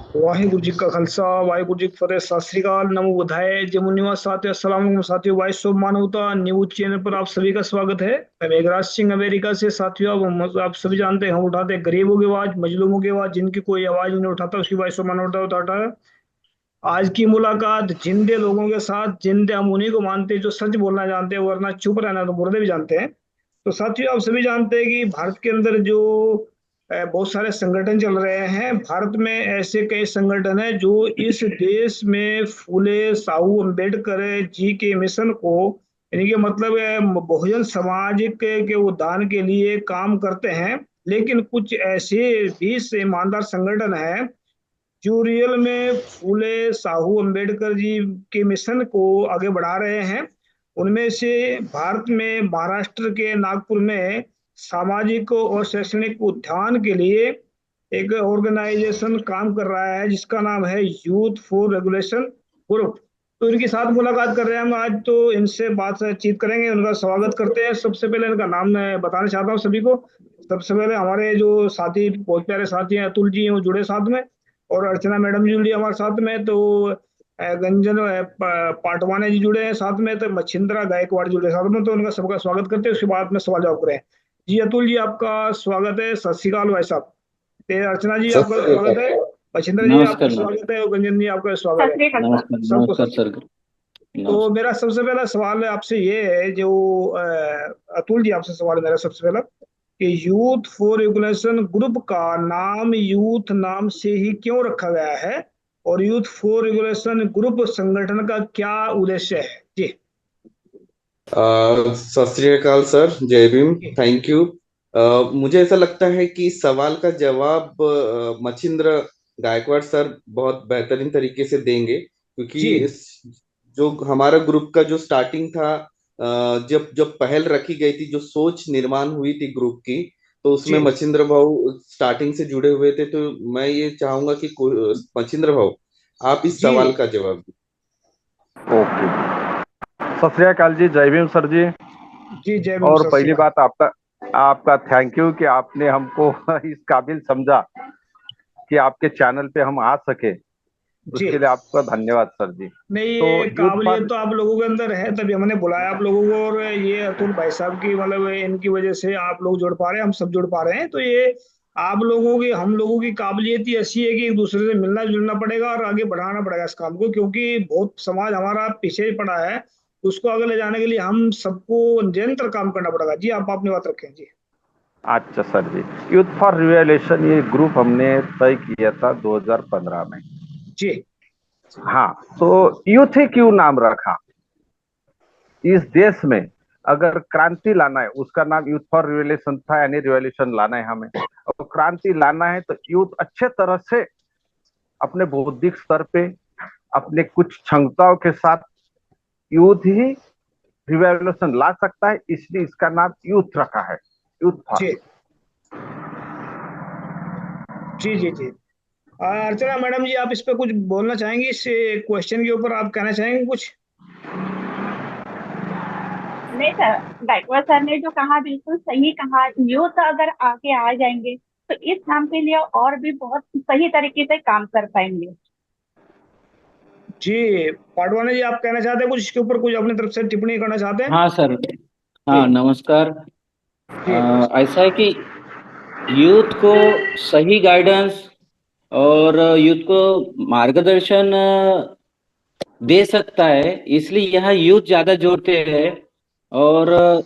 वाहिगुरु जी का खालसा वाहिगुरु जी की फतेह। सत श्री अकाल, नमो बुधाय, जय मुनिवा साथियों, अस्सलाम वालेकुम साथियों। वॉइस ऑफ मानवता न्यूज चैनल पर आप सभी का स्वागत है। मैं मेघराज सिंह अमेरिका से। साथियों, आप सभी जानते हैं हम उठाते हैं गरीबों की आवाज, मजलूमों की आवाज, जिनकी कोई आवाज नहीं उठाता उसकी वॉइस ऑफ मानवता उठाता है। आज की मुलाकात जिंदे लोगों के साथ, जिंदे हम उन्हीं को मानते हैं जो सच बोलना जानते हैं, वरना चुप रहना तो मुर्दे भी जानते हैं। तो साथियों, आप सभी जानते हैं कि भारत के अंदर जो बहुत सारे संगठन चल रहे हैं। भारत में ऐसे कई संगठन हैं जो इस देश में फूले साहू अम्बेडकर जी के मिशन को, यानी कि मतलब बहुजन समाज के उत्थान के लिए काम करते हैं। लेकिन कुछ ऐसे भी ईमानदार संगठन हैं जो रियल में फूले साहू अम्बेडकर जी के मिशन को आगे बढ़ा रहे हैं। उनमें से भारत में महाराष्ट्र के नागपुर में सामाजिक और शैक्षणिक उत्थान के लिए एक ऑर्गेनाइजेशन काम कर रहा है जिसका नाम है यूथ फॉर रेगुलेशन ग्रुप। तो इनके साथ मुलाकात कर रहे हैं हम आज। तो इनसे बातचीत करेंगे, उनका स्वागत करते हैं। सबसे पहले इनका नाम मैं बताना चाहता हूँ सभी को। सबसे पहले हमारे जो साथी, बहुत प्यारे साथी हैं, अतुल जी हैं, वो जुड़े साथ में, और अर्चना मैडम जी जुड़ी हमारे साथ में। तो गंजन पाटवाने जी जुड़े हैं साथ में, तो मच्छिंद्रा गायकवाड़ जुड़े साथ में। तो उनका सबका स्वागत करते हैं, उसके बाद में सवाल जवाब करें। जी अतुल जी, आपका स्वागत है। सत श्री अकाल भाई साहब। अर्चना जी, सत आपका श्री स्वागत अकाल। है। मच्छिंद्रा जी, आपका नमस्कार नमस्कार। स्वागत है। और गंजन जी, आपका स्वागत सत है। श्री अकाल सर। नमस्कार सबको नमस्कार सबको। सर। तो नमस्कार। मेरा सबसे पहला सवाल है आपसे ये है, जो अतुल जी, आपसे सवाल है मेरा सबसे पहला कि यूथ फॉर रेगुलेशन ग्रुप का नाम यूथ नाम से ही क्यों रखा गया है, और यूथ फॉर रेगुलेशन ग्रुप संगठन का क्या उद्देश्य है जी। सत श्री अकाल सर, जय भीम। जी थैंक यू। मुझे ऐसा लगता है कि इस सवाल का जवाब मच्छिंद्र गायकवाड़ सर बहुत बेहतरीन तरीके से देंगे, क्योंकि जी इस जो हमारा ग्रुप का जो स्टार्टिंग था, जब जब पहल रखी गई थी, जो सोच निर्माण हुई थी ग्रुप की, तो उसमें जी मच्छिंद्र भाऊ स्टार्टिंग से जुड़े हुए थे। तो मैं ये चाहूंगा कि मच्छिंद्र भाऊ, आप इस जी सवाल का जवाब दें। ओके। सत श्री अकाल जी, जय भीम सर जी। जी जय भीम, और सत श्री पहली अकाल। बात आपका आपका थैंक यू कि आपने हमको इस काबिल समझा कि आपके चैनल पे हम आ सके। जी, उसके लिए आपका धन्यवाद सर जी। नहीं तो ये यूथ काबिलियत फॉर तो आप लोगों के अंदर है, तभी हमने बुलाया आप लोगों को। और ये अतुल भाई साहब की, मतलब इनकी वजह से आप लोग जुड़ पा रहे हैं, हम सब जुड़ पा रहे हैं। तो ये आप लोगों की, हम लोगों की काबिलियत ही ऐसी है कि एक दूसरे से मिलना जुलना पड़ेगा और आगे बढ़ाना पड़ेगा इस काम को, क्योंकि बहुत समाज हमारा पीछे पड़ा है। उसको आगे ले जाने के लिए हम सबको निरंतर काम करना पड़ेगा। जी, आप अपनी बात रखें जी। अच्छा सर जी, यूथ फॉर रिवॉल्यूशन ये ग्रुप हमने तय किया था 2015 में। जी हाँ, तो यूथ ही क्यों नाम रखा? इस देश में अगर क्रांति लाना है, उसका नाम यूथ फॉर रिवॉल्यूशन था, यानी रिवॉल्यूशन लाना है हमें। और क्रांति लाना है तो यूथ अच्छे तरह से अपने बौद्धिक स्तर पे, अपने कुछ क्षमताओं के साथ यूथ ही रिवॉल्यूशन ला सकता है। इसलिए इसका नाम यूथ रखा है, यूथ फॉर। जी जी जी जी। अर्चना मैडम जी, आप इस पे कुछ बोलना चाहेंगे? इस क्वेश्चन के ऊपर आप कहना चाहेंगे कुछ? नहीं सर, गायकवाड़ सर ने जो कहा बिल्कुल सही कहा। यूथ अगर आगे आ जाएंगे तो इस नाम के लिए और भी बहुत सही तरीके से काम कर पाएंगे। जी पाटवानी जी, आप कहना चाहते हैं कुछ इसके ऊपर, कुछ अपनी तरफ से टिप्पणी करना चाहते हैं? हाँ सर। जी हाँ नमस्कार। जी नमस्कार। ऐसा है कि यूथ को सही गाइडेंस और यूथ को मार्गदर्शन दे सकता है, इसलिए यहाँ यूथ ज्यादा जोड़ते हैं। और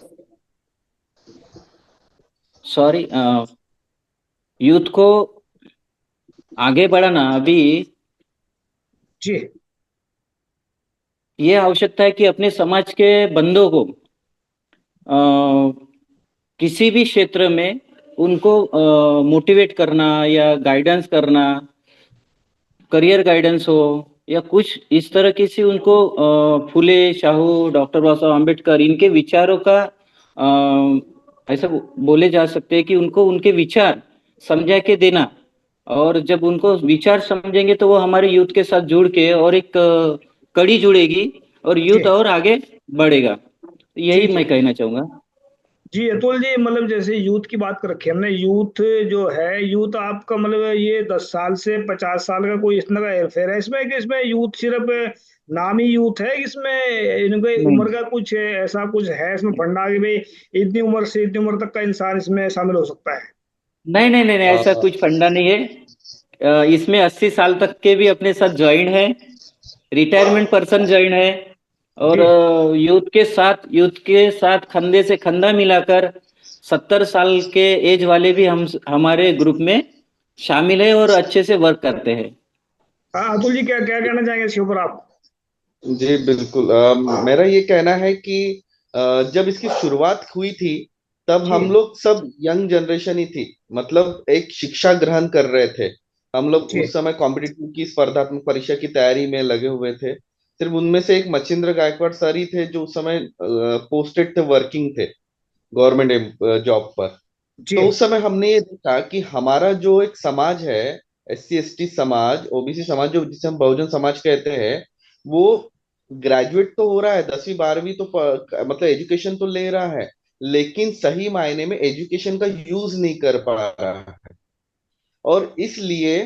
सॉरी, यूथ को आगे बढ़ाना अभी जी ये आवश्यकता है कि अपने समाज के बंदों को किसी भी क्षेत्र में उनको मोटिवेट करना या गाइडेंस करना, करियर गाइडेंस हो या कुछ इस तरह की सी उनको फुले शाहू, डॉक्टर बाबा साहब अम्बेडकर, इनके विचारों का ऐसा बोले जा सकते हैं कि उनको उनके विचार समझा के देना। और जब उनको विचार समझेंगे तो वो हमारे यूथ के साथ जुड़ के और एक कड़ी जुड़ेगी और यूथ जी और आगे बढ़ेगा। जी यही जी मैं कहना चाहूंगा। जी अतुल जी, मतलब जैसे यूथ की बात कर रखी है हमने, यूथ जो है, यूथ आपका मतलब ये 10 साल से 50 साल का कोई इतना का हेरफेर है इसमें, कि इसमें यूथ सिर्फ नाम ही यूथ है, कि इसमें इनके नहीं उम्र का कुछ ऐसा कुछ है इसमें फंडा कि भाई इतनी उम्र से इतनी उम्र तक का इंसान इसमें शामिल हो सकता है? नहीं नहीं नहीं नहीं, अ, ऐसा कुछ फंडा नहीं है। इसमें 80 साल तक के भी अपने साथ ज्वाइन है, रिटायरमेंट पर्सन ज्वाइन है, और जी। यूथ के साथ कंधे से कंधा मिलाकर 70 साल के एज वाले भी हम हमारे ग्रुप में शामिल है और अच्छे से वर्क करते हैं। हाँ अतुल जी, क्या क्या कहना चाहेंगे इसके ऊपर आप? जी बिल्कुल, मेरा ये कहना है कि जब इसकी शुरुआत हुई थी तब जी। हम लोग सब यंग जनरेशन ही थी, मतलब एक शिक्षा ग्रहण कर रहे थे। हम लोग जी। उस समय कॉम्पिटिटिव की स्पर्धात्मक परीक्षा की तैयारी में लगे हुए थे। सिर्फ उनमें से एक मच्छिंद्र गायकवाड़ सर ही थे जो उस समय पोस्टेड थे, वर्किंग थे गवर्नमेंट जॉब पर। जी। तो उस समय हमने ये देखा कि हमारा जो एक समाज है, SC ST समाज, OBC समाज, जो जिसे हम बहुजन समाज कहते हैं, वो ग्रेजुएट तो हो रहा है, 10वीं 12वीं तो मतलब एजुकेशन तो ले रहा है, लेकिन सही मायने में एजुकेशन का यूज नहीं कर पा रहा है। और इसलिए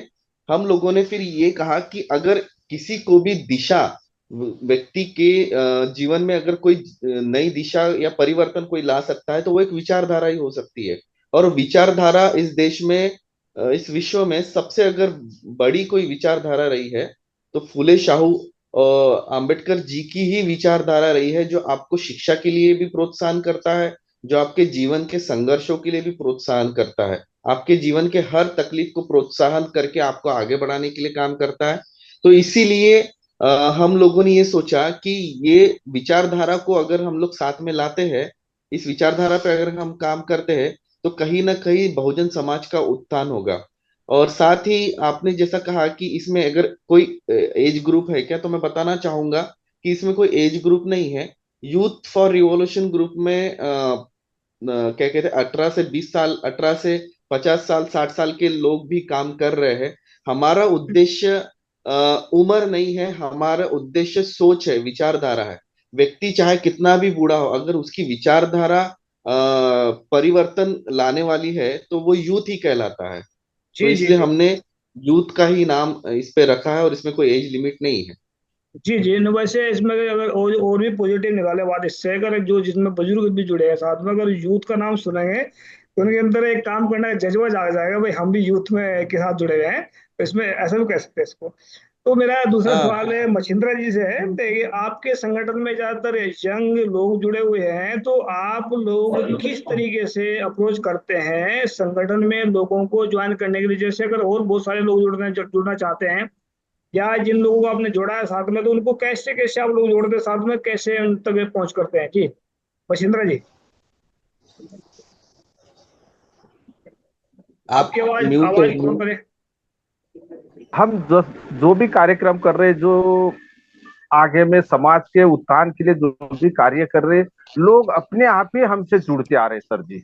हम लोगों ने फिर ये कहा कि अगर किसी को भी दिशा, व्यक्ति के जीवन में अगर कोई नई दिशा या परिवर्तन कोई ला सकता है तो वो एक विचारधारा ही हो सकती है। और विचारधारा इस देश में, इस विश्व में सबसे अगर बड़ी कोई विचारधारा रही है तो फूले शाहू अंबेडकर जी की ही विचारधारा रही है, जो आपको शिक्षा के लिए भी प्रोत्साहन करता है, जो आपके जीवन के संघर्षों के लिए भी प्रोत्साहन करता है, आपके जीवन के हर तकलीफ को प्रोत्साहन करके आपको आगे बढ़ाने के लिए काम करता है। तो इसीलिए हम लोगों ने ये सोचा कि ये विचारधारा को अगर हम लोग साथ में लाते हैं, इस विचारधारा पे अगर हम काम करते हैं, तो कहीं ना कहीं बहुजन समाज का उत्थान होगा। और साथ ही आपने जैसा कहा कि इसमें अगर कोई एज ग्रुप है क्या, तो मैं बताना चाहूंगा कि इसमें कोई एज ग्रुप नहीं है। यूथ फॉर रिवॉल्यूशन ग्रुप में क्या कहते हैं, 18 से 20 साल, 18 से 50 साल, 60 साल के लोग भी काम कर रहे हैं। हमारा उद्देश्य उम्र नहीं है, हमारा उद्देश्य सोच है, विचारधारा है। व्यक्ति चाहे कितना भी बूढ़ा हो, अगर उसकी विचारधारा परिवर्तन लाने वाली है तो वो यूथ ही कहलाता है। तो जी। जी। इसलिए जी। हमने यूथ का ही नाम इस पे रखा है, और इसमें कोई एज लिमिट नहीं है। जी। जी न, वैसे इसमें अगर और भी पॉजिटिव निकाले बात इससे, अगर जो जिसमें बुजुर्ग भी जुड़े हैं साथ में, अगर यूथ का नाम सुनेंगे तो उनके अंदर एक काम करने का जज्बा जाग जाएगा, भाई हम भी यूथ में के साथ जुड़े हुए हैं, तो इसमें ऐसा भी कह सकते हैं इसको। तो मेरा दूसरा सवाल है मछिंद्रा जी से है, देखिए आपके संगठन में ज्यादातर यंग लोग जुड़े हुए हैं, तो आप लोग किस तरीके से अप्रोच करते हैं संगठन में लोगों को ज्वाइन करने के लिए? जैसे अगर और बहुत सारे लोग जुड़ना चाहते हैं, या जिन लोगों को आपने जोड़ा है साथ में, तो उनको कैसे कैसे आप लोग जोड़ते हैं साथ में, कैसे उन तक पहुंच करते हैं? जी मछिंद्रा जी, आप आपकी आवाज म्यूट आवाज कौन करे? हम जो भी कार्यक्रम कर रहे हैं, जो आगे में समाज के उत्थान के लिए जो भी कार्य कर रहे हैं, लोग अपने आप ही हमसे जुड़ते आ रहे हैं सर जी।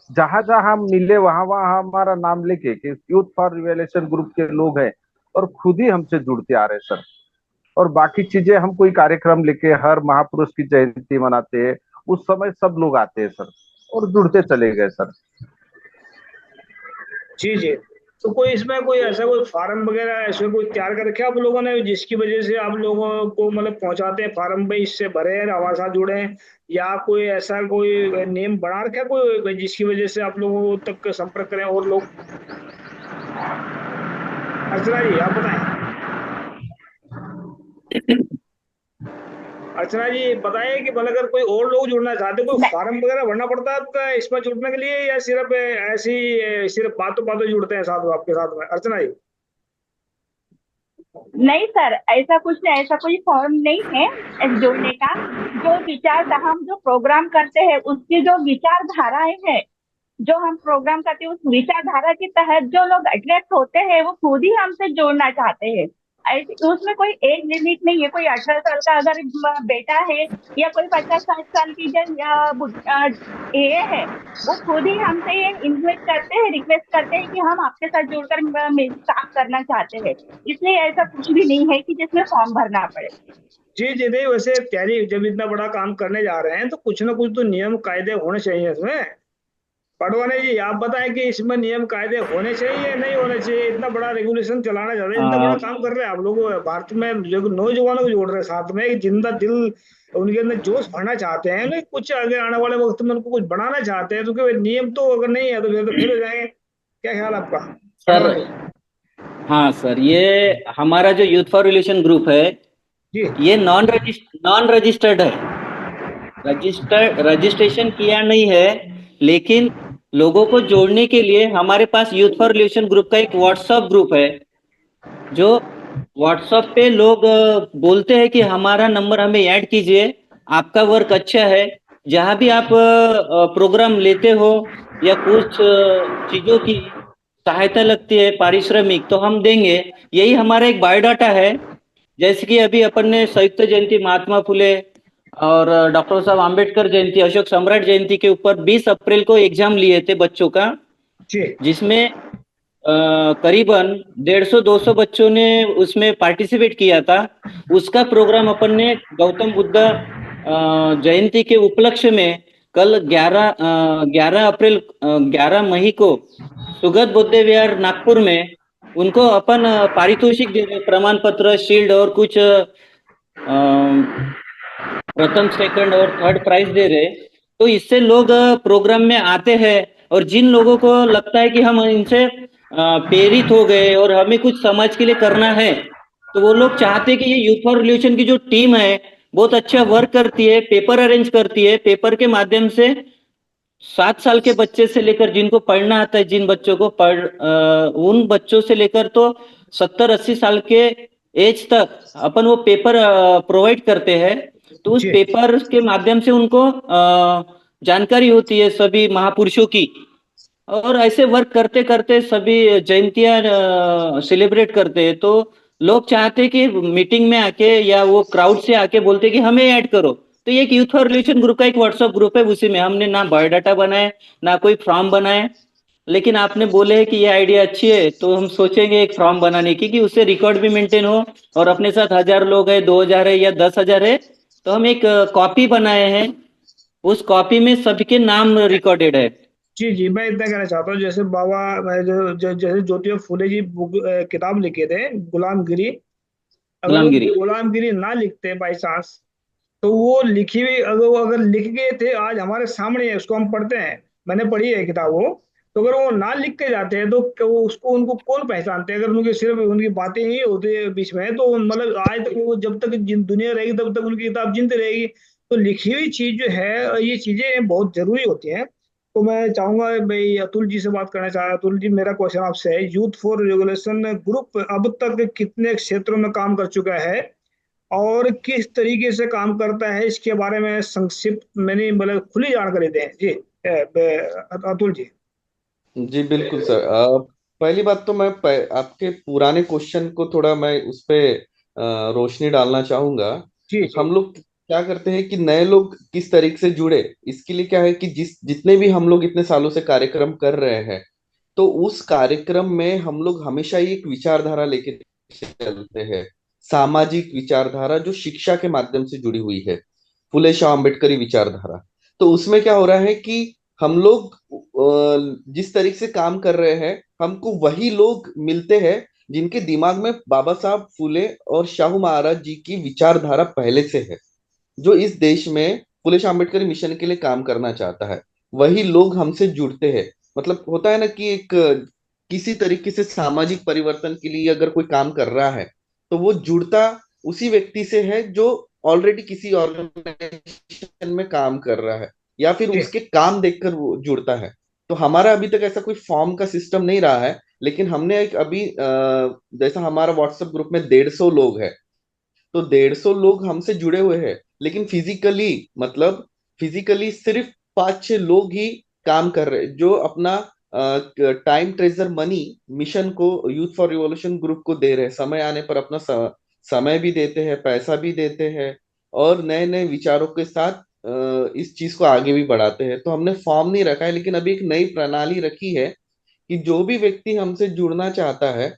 जहां जहां हम मिले वहां वहां हमारा नाम लेके कि यूथ फॉर रिवॉल्यूशन ग्रुप के लोग हैं, और खुद ही हमसे जुड़ते आ रहे हैं सर। और बाकी चीजें, हम कोई कार्यक्रम लेके हर महापुरुष की जयंती मनाते हैं, उस समय सब लोग आते हैं सर, और जुड़ते चले गए सर। जी। जी। तो कोई इसमें कोई ऐसा कोई फार्म वगैरह ऐसे कोई तैयार कर रखे आप लोगों ने, जिसकी वजह से आप लोगों को मतलब पहुंचाते हैं फार्म, भाई इससे भरे हैं हमारे साथ जुड़े हैं, या कोई ऐसा कोई नेम बना रखा है कोई, जिसकी वजह से आप लोगों तक संपर्क करें और लोग? अर्चना जी आप बताएं। अर्चना जी बताइए कि मतलब अगर कोई और लोग जुड़ना चाहते हैं, कोई नहीं फार्म वगैरह भरना पड़ता है आपका इसमें जुड़ने के लिए, या सिर्फ ऐसी सिर्फ बातों बातों जुड़ते हैं साथ में आपके साथ में? अर्चना जी। नहीं सर, ऐसा कुछ नहीं, ऐसा कोई फॉर्म नहीं है जोड़ने का। जो विचारधारा हम जो प्रोग्राम करते हैं उसकी जो विचारधाराएं हैं, जो हम प्रोग्राम करते हैं उस विचारधारा के तहत जो लोग अट्रैक्ट होते हैं वो खुद ही हमसे जोड़ना चाहते हैं। उसमें कोई एज लिमिट नहीं है। कोई 18 साल का अगर बेटा है, या कोई 50-60 साल की जो ये है, वो खुद ही हमसे ये इन्वाइट करते हैं, रिक्वेस्ट करते हैं कि हम आपके साथ जुड़कर काम करना चाहते हैं। इसलिए ऐसा कुछ भी नहीं है कि जिसमें फॉर्म भरना पड़े। जी जी, नहीं वैसे तैयारी जब इतना बड़ा काम करने जा रहे हैं तो कुछ ना कुछ तो नियम कायदे होने चाहिए इसमें। पटवारी जी आप बताएं कि इसमें नियम कायदे होने चाहिए या नहीं होने चाहिए? इतना बड़ा रेगुलेशन चलाना चाहते हैं, इतना बड़ा काम कर रहे हैं आप लोग भारत में, जो नौजवानों को जोड़ रहे हैं साथ में, एक जिंदा दिल उनके अंदर जोश भरना चाहते हैं, लेकिन कुछ आगे आने वाले वक्त में उनको कुछ बनाना चाहते हैं, तो क्योंकि नियम तो अगर नहीं है तो फिर फेल हो जाएंगे। क्या ख्याल आपका सर, पटवारी? हाँ सर, ये हमारा जो यूथ फॉर रिवॉल्यूशन ग्रुप है, जी ये नॉन रजिस्टर्ड है। रजिस्ट्रेशन किया नहीं है, लेकिन लोगों को जोड़ने के लिए हमारे पास यूथ फॉर रिवॉल्यूशन ग्रुप का एक व्हाट्सएप ग्रुप है। जो व्हाट्सएप पे लोग बोलते हैं कि हमारा नंबर हमें ऐड कीजिए, आपका वर्क अच्छा है, जहां भी आप प्रोग्राम लेते हो या कुछ चीजों की सहायता लगती है पारिश्रमिक, तो हम देंगे। यही हमारा एक बायोडाटा है। जैसे कि अभी अपन ने संयुक्त जयंती महात्मा फुले और डॉक्टर साहब आम्बेडकर जयंती, अशोक सम्राट जयंती के ऊपर 20 अप्रैल को एग्जाम लिए थे बच्चों का, जी जिसमें करीबन 150-200 बच्चों ने उसमें पार्टिसिपेट किया था। उसका प्रोग्राम अपन ने गौतम बुद्ध जयंती के उपलक्ष्य में कल 11 अप्रैल 11 मई को सुगत बुद्ध विहार नागपुर में उनको अपन पारितोषिक दे रहे, प्रमाण पत्र, शील्ड और कुछ प्रथम, सेकंड और थर्ड प्राइज दे रहे। तो इससे लोग प्रोग्राम में आते हैं, और जिन लोगों को लगता है कि हम इनसे प्रेरित हो गए और हमें कुछ समाज के लिए करना है, तो वो लोग चाहते हैं कि ये यूथ फॉर रिवॉल्यूशन की जो टीम है बहुत अच्छा वर्क करती है, पेपर अरेंज करती है, पेपर के माध्यम से 7 साल के बच्चे से लेकर, जिनको पढ़ना आता है, जिन बच्चों को उन बच्चों से लेकर तो 70-80 साल के एज तक अपन वो पेपर प्रोवाइड करते हैं। तो उस जी पेपर के माध्यम से उनको जानकारी होती है सभी महापुरुषों की, और ऐसे वर्क करते करते सभी जयंतियां सेलिब्रेट करते हैं। तो लोग चाहते हैं कि मीटिंग में आके या वो क्राउड से आके बोलते हैं कि हमें ऐड करो। तो ये एक यूथ फॉर रिलेशन ग्रुप का एक व्हाट्सएप ग्रुप है, उसी में हमने ना बायोडाटा बनाए ना कोई फॉर्म बनाए। लेकिन आपने बोले है कि ये आइडिया अच्छी है, तो हम सोचेंगे एक फॉर्म बनाने की, कि उससे रिकॉर्ड भी मेंटेन हो, और अपने साथ 1000 लोग है, 2000 है या 10,000 है, तो हम एक कॉपी बनाए हैं। उस कॉपी में सबके नाम रिकॉर्डेड है। जी जी, मैं इतना कहना चाहता हूँ, जैसे बाबा जैसे ज्योतिबा फूले जी किताब लिखे थे गुलामगिरी, अगर वो गुलामगिरी। गुलामगिरी ना लिखते बाई चांस, तो वो लिखी हुई, अगर वो अगर लिख गए थे आज हमारे सामने है, उसको हम पढ़ते हैं, मैंने पढ़ी है किताब वो, तो अगर वो ना लिख के जाते हैं तो वो उसको उनको कौन पहचानते हैं? अगर उनकी सिर्फ उनकी बातें ही होती है बीच में, तो मतलब आज तक वो, जब तक दुनिया रहेगी तब तक उनकी किताब जिंदा रहेगी। तो लिखी हुई चीज जो है, ये चीजें बहुत जरूरी होती हैं। तो मैं चाहूंगा भाई अतुल जी से बात करना चाह रहा, अतुल जी मेरा क्वेश्चन आपसे है, यूथ फॉर रेगुलेशन ग्रुप अब तक कितने क्षेत्रों में काम कर चुका है और किस तरीके से काम करता है, इसके बारे में संक्षिप्त मैंने मतलब खुली जानकारी दें जी। अतुल जी। जी बिल्कुल सर। पहली बात तो मैं आपके पुराने क्वेश्चन को थोड़ा मैं उस पे रोशनी डालना चाहूंगा। जी जी हम लोग क्या करते हैं कि नए लोग किस तरीके से जुड़े, इसके लिए क्या है कि जितने भी हम लोग इतने सालों से कार्यक्रम कर रहे हैं, तो उस कार्यक्रम में हम लोग हमेशा ही एक विचारधारा लेके चलते हैं। सामाजिक विचारधारा जो शिक्षा के माध्यम से जुड़ी हुई है, फुले शाह अम्बेडकरी विचारधारा। तो उसमें क्या हो रहा है कि हम लोग जिस तरीके से काम कर रहे हैं, हमको वही लोग मिलते हैं जिनके दिमाग में बाबा साहब फुले और शाहू महाराज जी की विचारधारा पहले से है, जो इस देश में फुले शाह अम्बेडकर मिशन के लिए काम करना चाहता है। वही लोग हमसे जुड़ते हैं। मतलब होता है ना कि एक किसी तरीके से सामाजिक परिवर्तन के लिए अगर कोई काम कर रहा है, तो वो जुड़ता उसी व्यक्ति से है जो ऑलरेडी किसी ऑर्गेनाइजेशन में काम कर रहा है, या फिर जी उसके काम देखकर वो जुड़ता है। तो हमारा अभी तक ऐसा कोई फॉर्म का सिस्टम नहीं रहा है, लेकिन हमने एक अभी जैसा हमारा व्हाट्सएप ग्रुप में 150 लोग है, तो 150 लोग हमसे जुड़े हुए हैं, लेकिन फिजिकली, मतलब फिजिकली सिर्फ 5-6 लोग ही काम कर रहे हैं, जो अपना टाइम ट्रेजर मनी मिशन को, यूथ फॉर रिवॉल्यूशन ग्रुप को दे रहे हैं। समय आने पर अपना समय भी देते हैं, पैसा भी देते हैं, और नए नए विचारों के साथ इस चीज को आगे भी बढ़ाते हैं। तो हमने फॉर्म नहीं रखा है, लेकिन अभी एक नई प्रणाली रखी है कि जो भी व्यक्ति हमसे जुड़ना चाहता है,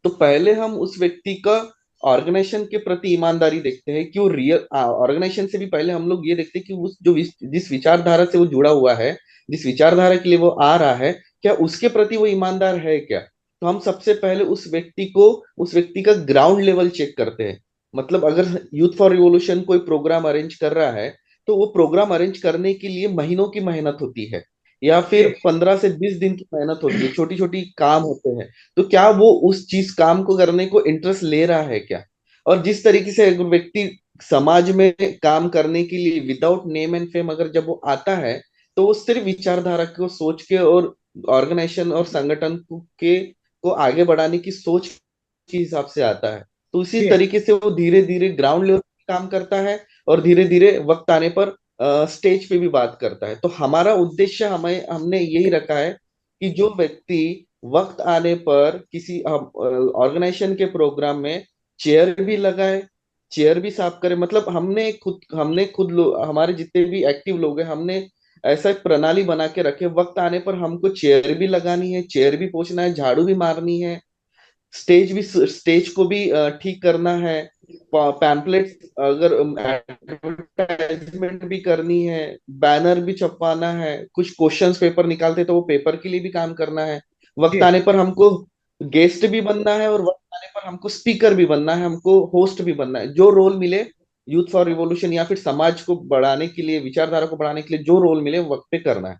तो पहले हम उस व्यक्ति का ऑर्गेनाइजेशन के प्रति ईमानदारी देखते हैं कि वो रियल ऑर्गेनाइजेशन से भी पहले हम लोग ये देखते हैं कि उस जिस विचारधारा से वो जुड़ा हुआ है, जिस विचारधारा के लिए वो आ रहा है, क्या उसके प्रति वो ईमानदार है क्या। तो हम सबसे पहले उस व्यक्ति का ग्राउंड लेवल चेक करते हैं। मतलब अगर यूथ फॉर रिवॉल्यूशन कोई प्रोग्राम अरेंज कर रहा है, तो वो प्रोग्राम अरेंज करने के लिए महीनों की मेहनत होती है, या फिर जी 15 से 20 दिन की मेहनत होती है, छोटी छोटी काम होते हैं। तो क्या वो उस चीज काम को करने को इंटरेस्ट ले रहा है क्या। और जिस तरीके से अगर व्यक्ति समाज में काम करने के लिए विदाउट नेम एंड फेम अगर जब वो आता है, तो वो सिर्फ विचारधारा को सोच के और ऑर्गेनाइजेशन और संगठन को आगे बढ़ाने की सोच के हिसाब से आता है। तो उसी जी तरीके से वो धीरे धीरे ग्राउंड लेवल पे काम करता है, और धीरे धीरे वक्त आने पर स्टेज पे भी बात करता है। तो हमारा उद्देश्य हमने यही रखा है कि जो व्यक्ति वक्त आने पर किसी ऑर्गेनाइजेशन के प्रोग्राम में चेयर भी लगाए, चेयर भी साफ करे। मतलब हमारे जितने भी एक्टिव लोग हैं, हमने ऐसा एक प्रणाली बना के रखे, वक्त आने पर हमको चेयर भी लगानी है, चेयर भी पोछना है, झाड़ू भी मारनी है, स्टेज को भी ठीक करना है, पैम्पलेट अगर एडवर्टाइजमेंट भी करनी है, बैनर भी छपवाना है, कुछ क्वेश्चंस पेपर निकालते तो वो पेपर के लिए भी काम करना है। वक्त जी आने पर हमको गेस्ट भी बनना है, और वक्त आने पर हमको स्पीकर भी बनना है, हमको होस्ट भी बनना है। जो रोल मिले यूथ फॉर रिवॉल्यूशन या फिर समाज को बढ़ाने के लिए, विचारधारा को बढ़ाने के लिए जो रोल मिले वो वक्त पे करना है।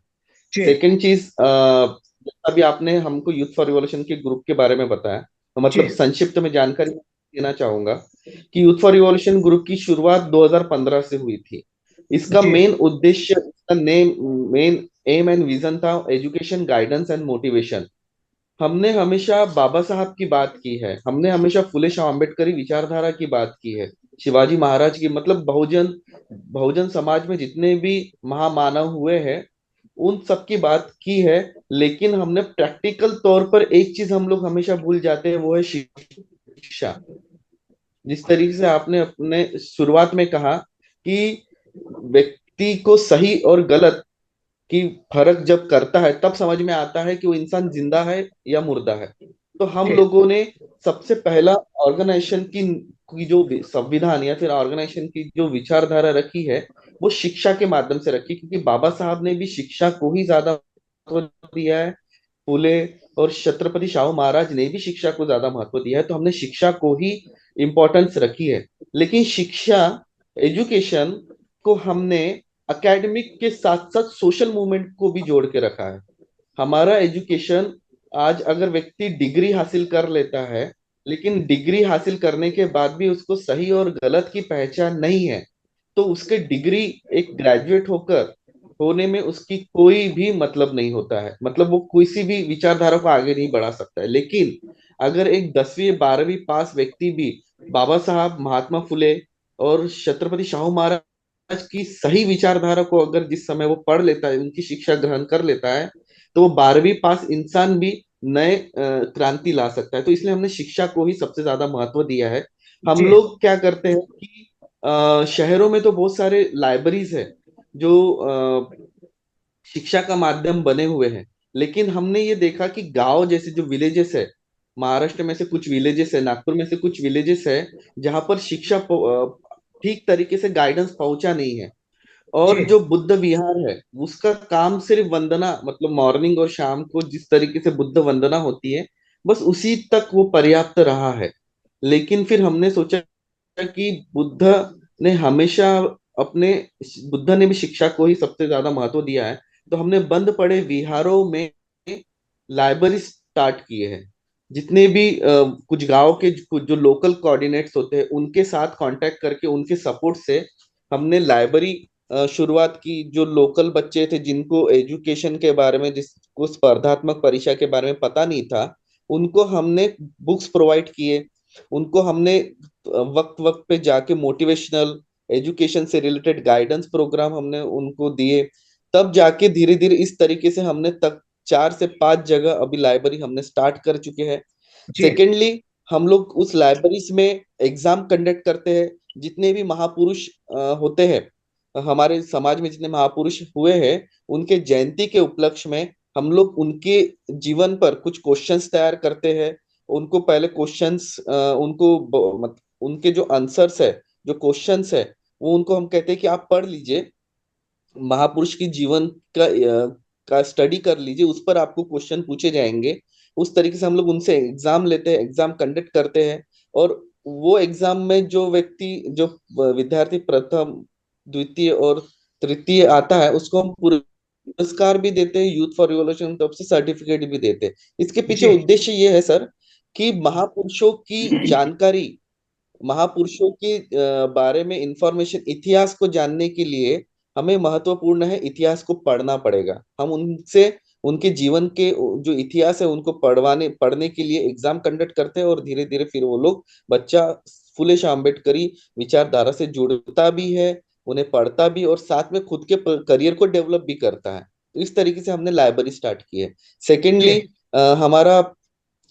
जी सेकेंड चीज, अभी आपने हमको यूथ फॉर रिवॉल्यूशन के ग्रुप के बारे में बताया, तो जी मतलब संक्षिप्त में जानकारी देना चाहूंगा कि यूथ फॉर रिवॉल्यूशन ग्रुप की शुरुआत 2015 से हुई थी। इसका जी मेन उद्देश्य, इसका name, main M and vision था एजुकेशन, गाइडेंस एंड मोटिवेशन। हमने हमेशा बाबा साहब की बात की है, हमने हमेशा फुले शाह अम्बेडकरी विचारधारा की बात की है, शिवाजी महाराज की, मतलब बहुजन बहुजन समाज में जितने भी महामानव हुए हैं उन सब की बात की है। लेकिन हमने प्रैक्टिकल तौर पर एक चीज हम लोग हमेशा भूल जाते हैं, वो है शिक्षा। जिस तरीके से आपने अपने शुरुआत में कहा कि व्यक्ति को सही और गलत की फर्क जब करता है तब समझ में आता है कि वो इंसान जिंदा है या मुर्दा है। तो हम जी लोगों ने सबसे पहला ऑर्गेनाइजेशन की जो संविधान या फिर ऑर्गेनाइजेशन की जो विचारधारा रखी है, वो शिक्षा के माध्यम से रखी, क्योंकि बाबा साहब ने भी शिक्षा को ही ज्यादा महत्व दिया है। फूले और छत्रपति शाहू महाराज ने भी शिक्षा को ज्यादा महत्व दिया है, तो हमने शिक्षा को ही इम्पोर्टेंस रखी है। लेकिन शिक्षा, एजुकेशन को हमने एकेडमिक के साथ साथ सोशल मूवमेंट को भी जोड़ के रखा है। हमारा एजुकेशन, आज अगर व्यक्ति डिग्री हासिल कर लेता है, लेकिन डिग्री हासिल करने के बाद भी उसको सही और गलत की पहचान नहीं है, तो उसके डिग्री एक ग्रेजुएट होकर होने में उसकी कोई भी मतलब नहीं होता है। मतलब वो किसी भी विचारधारा को आगे नहीं बढ़ा सकता है। लेकिन अगर एक 10वीं 12वीं पास व्यक्ति भी बाबा साहब, महात्मा फुले और छत्रपति शाहू महाराज की सही विचारधारा को अगर जिस समय वो पढ़ लेता है, उनकी शिक्षा ग्रहण कर लेता है, तो वो 12वीं पास इंसान भी नए क्रांति ला सकता है। तो इसलिए हमने शिक्षा को ही सबसे ज्यादा महत्व दिया है। हम जी लोग क्या करते हैं कि शहरों में तो बहुत सारे लाइब्रेरीज है जो शिक्षा का माध्यम बने हुए हैं, लेकिन हमने ये देखा कि गांव जैसे जो विलेजेस है, महाराष्ट्र में से कुछ विलेजेस है, नागपुर में से कुछ विलेजेस है, जहां पर शिक्षा ठीक तरीके से गाइडेंस पहुंचा नहीं है। और जी जो बुद्ध विहार है उसका काम सिर्फ वंदना, मतलब मॉर्निंग और शाम को जिस तरीके से बुद्ध वंदना होती है, बस उसी तक वो पर्याप्त रहा है। लेकिन फिर हमने सोचा कि ने हमेशा अपने बुद्ध ने भी शिक्षा को ही सबसे ज्यादा महत्व दिया है। तो हमने बंद पड़े विहारों में लाइब्रेरी स्टार्ट किए हैं। जितने भी कुछ गांव के कुछ जो लोकल कोऑर्डिनेट्स होते हैं उनके साथ कांटेक्ट करके उनके सपोर्ट से हमने लाइब्रेरी शुरुआत की। जो लोकल बच्चे थे जिनको एजुकेशन के बारे में, जिसको स्पर्धात्मक परीक्षा के बारे में पता नहीं था, उनको हमने बुक्स प्रोवाइड किए। उनको हमने वक्त वक्त पे जाके मोटिवेशनल एजुकेशन से रिलेटेड गाइडेंस प्रोग्राम हमने उनको दिए। तब जाके धीरे धीरे इस तरीके से हमने तक 4 से 5 जगह अभी लाइब्रेरी हमने स्टार्ट कर चुके हैं। जी सेकेंडली, हम लोग उस लाइब्रेरीज में एग्जाम कंडक्ट करते हैं। जितने भी महापुरुष होते हैं हमारे समाज में, जितने महापुरुष हुए हैं, उनके जयंती के उपलक्ष्य में हम लोग उनके जीवन पर कुछ क्वेश्चंस तैयार करते हैं। उनको पहले क्वेश्चंस उनको उनके जो आंसर्स है, जो क्वेश्चंस है, वो उनको हम कहते हैं कि आप पढ़ लीजिए, महापुरुष की जीवन का स्टडी कर लीजिए, उस पर आपको क्वेश्चन पूछे जाएंगे। उस तरीके से हम लोग उनसे एग्जाम लेते हैं, एग्जाम कंडक्ट करते हैं। और वो एग्जाम में जो व्यक्ति, जो विद्यार्थी प्रथम, द्वितीय और तृतीय आता है, उसको हम पुरस्कार भी देते हैं, यूथ फॉर रिवॉल्यूशन तरफ से सर्टिफिकेट भी देते हैं। इसके पीछे जी उद्देश्य ये है सर कि महापुरुषों की जानकारी, महापुरुषों के बारे में इंफॉर्मेशन, इतिहास को जानने के लिए हमें महत्वपूर्ण है, इतिहास को पढ़ना पड़ेगा। हम उनसे, उनके जीवन के जो इतिहास है उनको पढ़ने के लिए एग्जाम कंडक्ट करते हैं, और धीरे धीरे फिर वो लोग, बच्चा फुले शाह अम्बेडकरी विचारधारा से जुड़ता भी है, उन्हें पढ़ता भी, और साथ में खुद के करियर को डेवलप भी करता है। तो इस तरीके से हमने लाइब्रेरी स्टार्ट की है। जी सेकेंडली, हमारा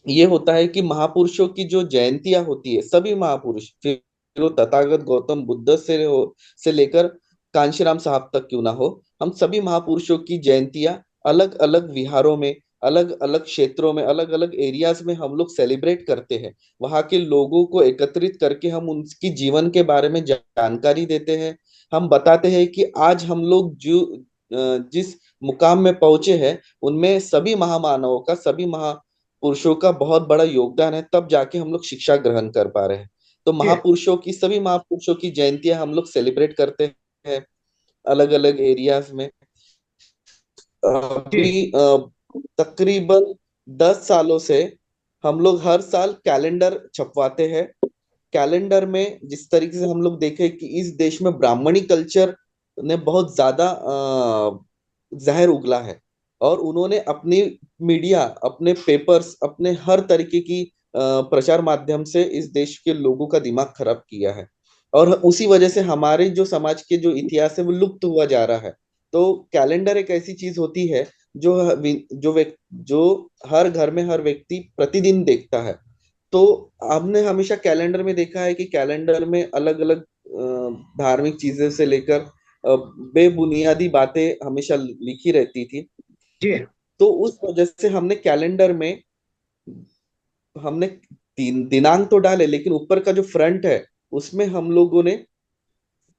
ये होता है कि महापुरुषों की जो जयंतियां होती है, सभी महापुरुष, फिर वो तथागत गौतम बुद्ध से लेकर कांशीराम साहब तक क्यों ना हो, हम सभी महापुरुषों की जयंतियां अलग अलग विहारों में, अलग अलग क्षेत्रों में, अलग अलग एरियाज में हम लोग सेलिब्रेट करते हैं। वहां के लोगों को एकत्रित करके हम उनकी जीवन के बारे में जानकारी देते हैं। हम बताते हैं कि आज हम लोग जो जिस मुकाम में पहुंचे हैं, उनमें सभी महामानवों का, सभी पुरुषों का बहुत बड़ा योगदान है, तब जाके हम लोग शिक्षा ग्रहण कर पा रहे हैं। तो जी महापुरुषों की, सभी महापुरुषों की जयंतियां हम लोग सेलिब्रेट करते हैं अलग अलग एरियाज में। जी अभी तकरीबन 10 सालों से हम लोग हर साल कैलेंडर छपवाते हैं। कैलेंडर में जिस तरीके से हम लोग देखें कि इस देश में ब्राह्मणी कल्चर ने बहुत ज्यादा जहर उगला है, और उन्होंने अपनी मीडिया, अपने पेपर्स, अपने हर तरीके की प्रचार माध्यम से इस देश के लोगों का दिमाग खराब किया है। और उसी वजह से हमारे जो समाज के जो इतिहास है वो लुप्त हुआ जा रहा है। तो कैलेंडर एक ऐसी चीज होती है जो जो हर घर में हर व्यक्ति प्रतिदिन देखता है। तो हमने हमेशा कैलेंडर में देखा है कि कैलेंडर में अलग अलग धार्मिक चीजें से लेकर बेबुनियादी बातें हमेशा लिखी रहती थी। जी तो उस वजह से हमने कैलेंडर में, हमने दिनांक तो डाले, लेकिन ऊपर का जो फ्रंट है उसमें हम लोगों ने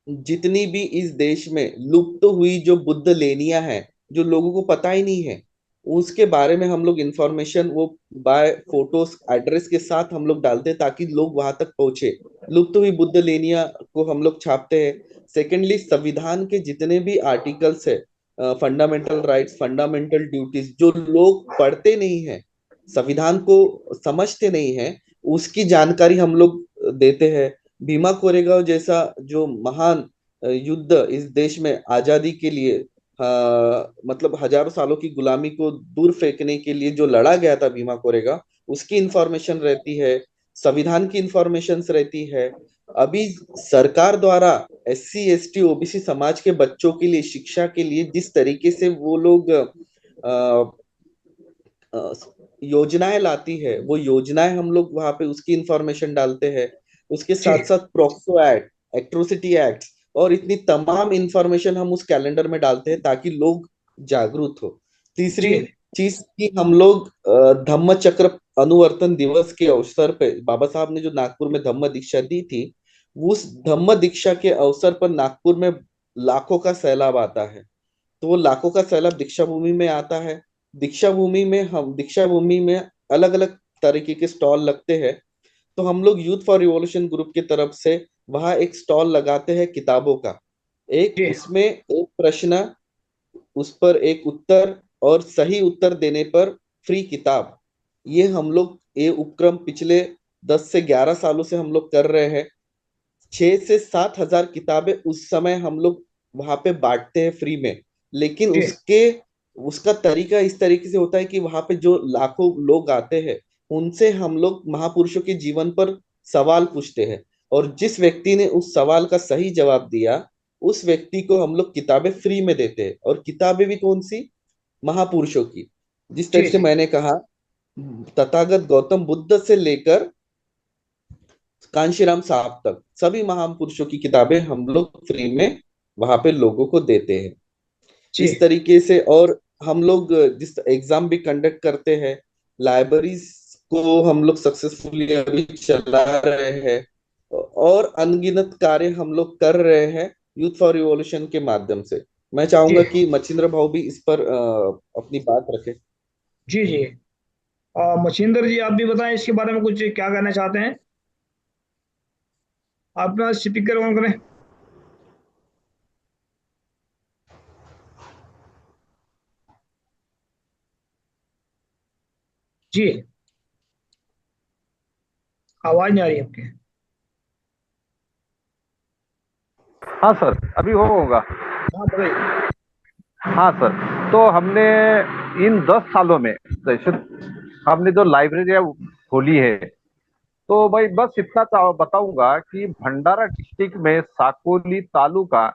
जितनी भी इस देश में लुप्त हुई जो बुद्ध लेनिया है, जो लोगों को पता ही नहीं है, उसके बारे में हम लोग इंफॉर्मेशन वो बाय फोटोस, एड्रेस के साथ हम लोग डालते हैं, ताकि लोग वहां तक पहुंचे। लुप्त हुई बुद्ध लेनिया को हम लोग छापते हैं। सेकेंडली, संविधान के जितने भी आर्टिकल्स है, फंडामेंटल राइट्स, फंडामेंटल ड्यूटीज, जो लोग पढ़ते नहीं है, संविधान को समझते नहीं है, उसकी जानकारी हम लोग देते हैं। भीमा कोरेगांव जैसा जो महान युद्ध इस देश में आजादी के लिए, मतलब हजारों सालों की गुलामी को दूर फेंकने के लिए जो लड़ा गया था भीमा कोरेगांव, उसकी इंफॉर्मेशन रहती है, संविधान की इंफॉर्मेशन रहती है। अभी सरकार द्वारा SC ST OBC समाज के बच्चों के लिए, शिक्षा के लिए जिस तरीके से वो लोग अ, योजनाएं लाती है, वो योजनाएं हम लोग वहां पे उसकी इंफॉर्मेशन डालते हैं। उसके जी साथ साथ प्रोक्सो एक्ट, एट्रोसिटी एक्ट, और इतनी तमाम इंफॉर्मेशन हम उस कैलेंडर में डालते हैं ताकि लोग जागरूक हो। तीसरी जी चीज की, हम लोग धम्म चक्र अनुवर्तन दिवस के अवसर पे, बाबा साहब ने जो नागपुर में धम्म दीक्षा दी थी, उस धम्म दीक्षा के अवसर पर नागपुर में लाखों का सैलाब आता है। तो वो लाखों का सैलाब दीक्षा भूमि में आता है। दीक्षा भूमि में अलग अलग तरीके के स्टॉल लगते हैं। तो हम लोग यूथ फॉर रिवॉल्यूशन ग्रुप की तरफ से वहां एक स्टॉल लगाते हैं किताबों का। एक जी उसमें एक प्रश्न, उस पर एक उत्तर, और सही उत्तर देने पर फ्री किताब। ये हम लोग, ये उपक्रम पिछले 10 से 11 सालों से हम लोग कर रहे हैं। 6 से 7 हजार किताबें उस समय हम लोग वहां पे बांटते हैं फ्री में। लेकिन जी उसका तरीका इस तरीके से होता है कि वहां पे जो लाखों लोग आते हैं, उनसे हम लोग महापुरुषों के जीवन पर सवाल पूछते हैं, और जिस व्यक्ति ने उस सवाल का सही जवाब दिया, उस व्यक्ति को हम लोग किताबें फ्री में देते हैं। और किताबें भी कौन सी? महापुरुषों की। जिस जी तरीके से जी मैंने कहा, तथागत गौतम बुद्ध से लेकर कांशीराम साहब तक सभी महापुरुषों की किताबें हम लोग फ्री में वहां पे लोगों को देते हैं। जी इस तरीके से, और हम लोग जिस एग्जाम भी कंडक्ट करते हैं, लाइब्रेरीज को हम लोग सक्सेसफुली अभी चला रहे हैं। और अनगिनत कार्य हम लोग कर रहे हैं यूथ फॉर रिवॉल्यूशन के माध्यम से। मैं चाहूंगा जी कि मच्छिंद्र भाऊ भी इस पर अपनी बात रखें। जी जी। मच्छिंदर जी, आप भी बताएं इसके बारे में कुछ, क्या कहना चाहते हैं? आप अपना स्पीकर ऑन करें। जी, आवाज नहीं आ रही है आपकी। हाँ सर, अभी होगा। हाँ बताइए। हाँ सर, तो हमने इन 10 सालों में जैसे हमने जो लाइब्रेरी खोली है, तो भाई बस इतना बताऊंगा कि भंडारा डिस्ट्रिक्ट में साकोली तालुका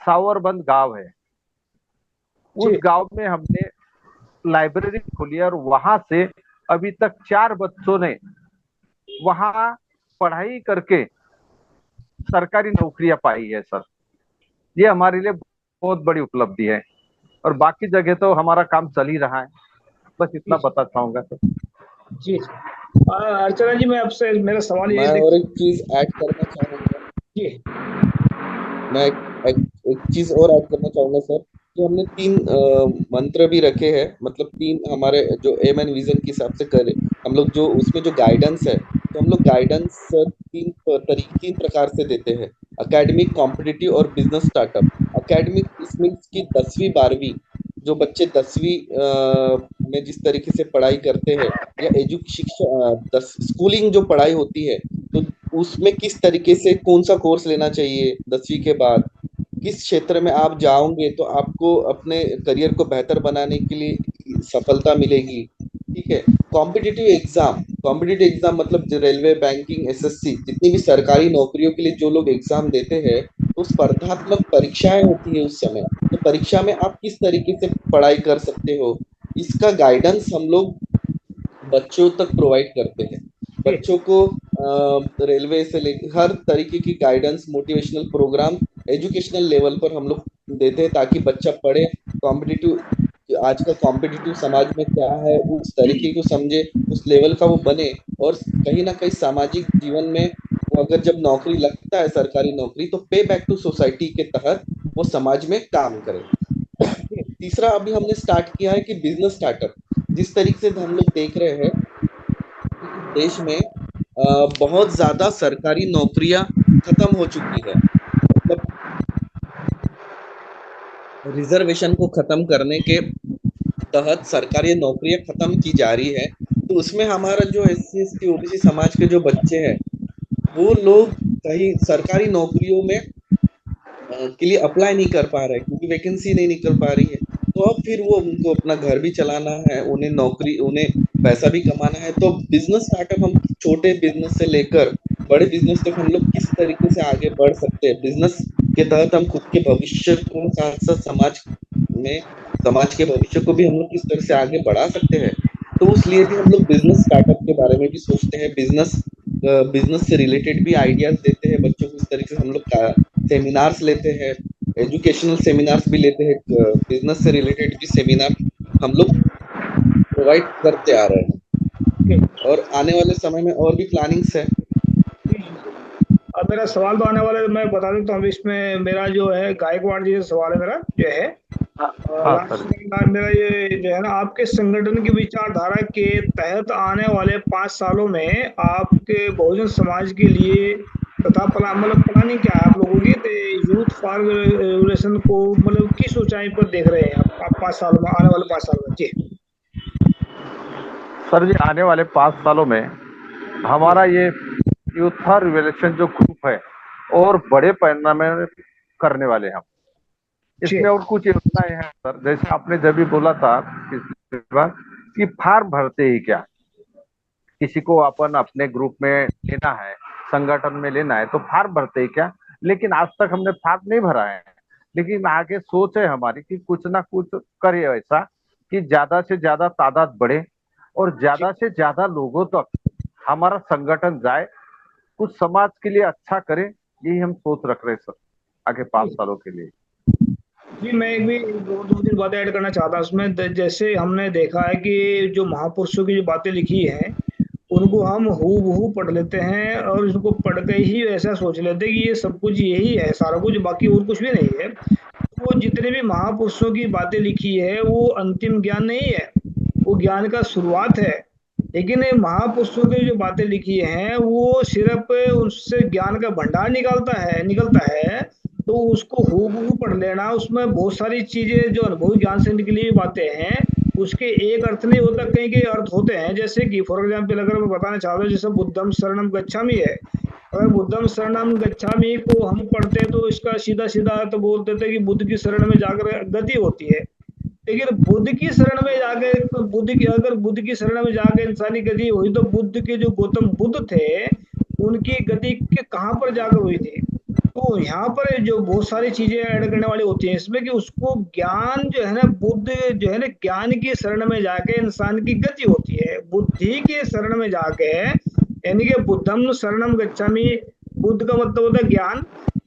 सावरबंद गांव है। उस जी गांव में हमने लाइब्रेरी खोली है और वहां से अभी तक 4 बच्चों ने वहां पढ़ाई करके सरकारी नौकरियां पाई है सर। ये हमारे लिए बहुत बड़ी उपलब्धि है। और बाकी जगह तो हमारा काम चल ही रहा है। बस इतना जी बता चाहूंगा सर। जी जी। अर्चना जी, मैं आपसे, मेरा सवाल ये मैं देख। और एक चीज ऐड करना चाहूंगा। जी मैं एक चीज और ऐड करना चाहूंगा सर, कि हमने 3 मंत्र भी रखे हैं, मतलब 3 हमारे जो एम एंड विजन के हिसाब से करे हम लोग, जो उसमें जो गाइडेंस है, तो हम लोग गाइडेंस 3 प्रकार से देते हैं: एकेडमिक, कॉम्पिटिटिव और बिजनेस स्टार्टअप। एकेडमिक इसमें की 10वीं 12वीं, जो बच्चे 10वीं में जिस तरीके से पढ़ाई करते हैं, या शिक्षा, स्कूलिंग जो पढ़ाई होती है, तो उसमें किस तरीके से कौन सा कोर्स लेना चाहिए 10वीं के बाद, किस क्षेत्र में आप जाओगे तो आपको अपने करियर को बेहतर बनाने के लिए सफलता मिलेगी। ठीक है। कॉम्पिटिटिव एग्जाम मतलब जो रेलवे, बैंकिंग, एसएससी, जितनी भी सरकारी नौकरियों के लिए जो लोग एग्जाम देते हैं, तो स्पर्धात्मक परीक्षाएं होती है उस समय, तो परीक्षा में आप किस तरीके से पढ़ाई कर सकते हो, इसका गाइडेंस हम लोग बच्चों तक प्रोवाइड करते हैं। जी बच्चों को रेलवे से लेकर हर तरीके की guidance, motivational program educational level पर हम लोग देते हैं, ताकि बच्चा पढ़े, कॉम्पिटिटिव, आज का कॉम्पिटिटिव समाज में क्या है उस तरीके को समझे, उस लेवल का वो बने, और कहीं ना कहीं सामाजिक जीवन में वो अगर जब नौकरी लगता है, सरकारी नौकरी, तो पे बैक टू सोसाइटी के तहत वो समाज में काम करे। तीसरा अभी हमने स्टार्ट किया है कि बिजनेस स्टार्टअप। जिस तरीके से हम लोग देख रहे हैं कि इस देश में बहुत ज्यादा सरकारी नौकरियां खत्म हो चुकी है, मतलब रिजर्वेशन को खत्म करने के तहत सरकारी नौकरियां खत्म की जा रही है। तो उसमें हमारा जो SC ST OBC समाज के जो बच्चे हैं, वो लोग कहीं सरकारी नौकरियों में के लिए अप्लाई नहीं कर पा रहे, क्योंकि वैकेंसी नहीं निकल पा रही है। तो अब फिर वो उनको अपना घर भी चलाना है, उन्हें पैसा भी कमाना है, तो बिजनेस स्टार्टअप, हम छोटे बिजनेस से लेकर बड़े बिजनेस तक हम लोग किस तरीके से आगे बढ़ सकते हैं, बिजनेस के तहत हम खुद के भविष्य को साथ साथ में समाज के भविष्य को भी हम लोग किस तरह से आगे बढ़ा सकते हैं। तो उस लिए भी हम लोग बिजनेस स्टार्टअप के बारे में भी सोचते हैं, बिजनेस से रिलेटेड भी आइडियाज देते हैं बच्चों को। इस तरीके से हम लोग सेमिनार्स लेते हैं, एजुकेशनल सेमिनार्स भी लेते हैं, बिजनेस से रिलेटेड भी सेमिनार हम लोग प्रोवाइड करते आ रहे हैं, जी और आने वाले समय में और भी प्लानिंग्स है। जी जी जी। अब मेरा सवाल तो आने वाला है, मैं बता देता हूँ। इसमें मेरा जो है गायकवाड़ जी से सवाल है, मेरा जो है हाँ लास्ट सर। में मेरा ये जो है ना, आपके संगठन की विचारधारा के तहत आने वाले 5 सालों में आपके बहुजन समाज के लिए तथा मतलब प्लानिंग क्या है आप लोगों की, यूथ फॉर रेवोल्यूशन को मतलब किस ऊंचाई पर देख रहे हैं आप 5 सालों में, आने वाले 5 साल में? जी सर जी, आने वाले 5 सालों में जी हमारा ये यूथ फॉर रिवॉल्यूशन जो ग्रुप है और बड़े पैमाने में करने वाले हैं हम। जी इसमें और कुछ योजनाएं हैं सर, जैसे आपने जब भी बोला था पिछली बार कि फार्म भरते ही क्या, किसी को अपन अपने ग्रुप में लेना है, संगठन में लेना है, तो फार्म भरते ही क्या। लेकिन आज तक हमने फार्म नहीं भरा है। लेकिन आगे सोच है हमारी कि कुछ ना कुछ करे ऐसा कि ज्यादा से ज्यादा तादाद बढ़े और जी ज्यादा से ज्यादा लोगों तक हमारा संगठन जाए, कुछ समाज के लिए अच्छा करे। यही हम सोच रख रहे हैं सर आगे 5 सालों के लिए। जी। मैं एक भी दो तीन बातें ऐड करना चाहता हूँ उसमें। जैसे हमने देखा है कि जो महापुरुषों की जो बातें लिखी हैं, उनको हम हूबहू पढ़ लेते हैं और इसको पढ़ के ही ऐसा सोच लेते हैं कि ये सब कुछ यही है, सारा कुछ, बाकी और कुछ भी नहीं है। वो जितने भी महापुरुषों की बातें लिखी है वो अंतिम ज्ञान नहीं है, वो ज्ञान का शुरुआत है। लेकिन ये महापुरुषों की जो बातें लिखी हैं वो सिर्फ उससे ज्ञान का भंडार निकलता है। तो उसको हूबहू पढ़ लेना, उसमें बहुत सारी चीजें जो अनुभवी ज्ञान से निकली हुई बातें हैं उसके एक अर्थ नहीं होता, कई कई अर्थ होते हैं। जैसे कि फॉर एग्जाम्पल अगर मैं बताना चाहता हूँ, जैसे बुद्धम शरणम गच्छामि है। अगर बुद्धम शरणम गच्छामि को हम पढ़ते हैं तो इसका सीधा सीधा अर्थ बोल देते हैं कि बुद्ध की शरण में जाकर गति होती है। लेकिन बुद्ध की शरण में जाके, अगर बुद्ध की शरण में जाके इंसानी गति हुई तो बुद्ध के जो गौतम बुद्ध थे उनकी गति के कहाँ पर जाकर हुई थी। तो यहाँ पर जो बहुत सारी चीजें ऐड करने वाली होती हैं इसमें, कि उसको ज्ञान जो है ना, बुद्ध जो है ना, ज्ञान की शरण में जाके इंसान की गति होती है। बुद्धि के शरण में जाके, यानी कि बुद्धम शरणम गच्छामि, बुद्ध का मतलब होता है ज्ञान।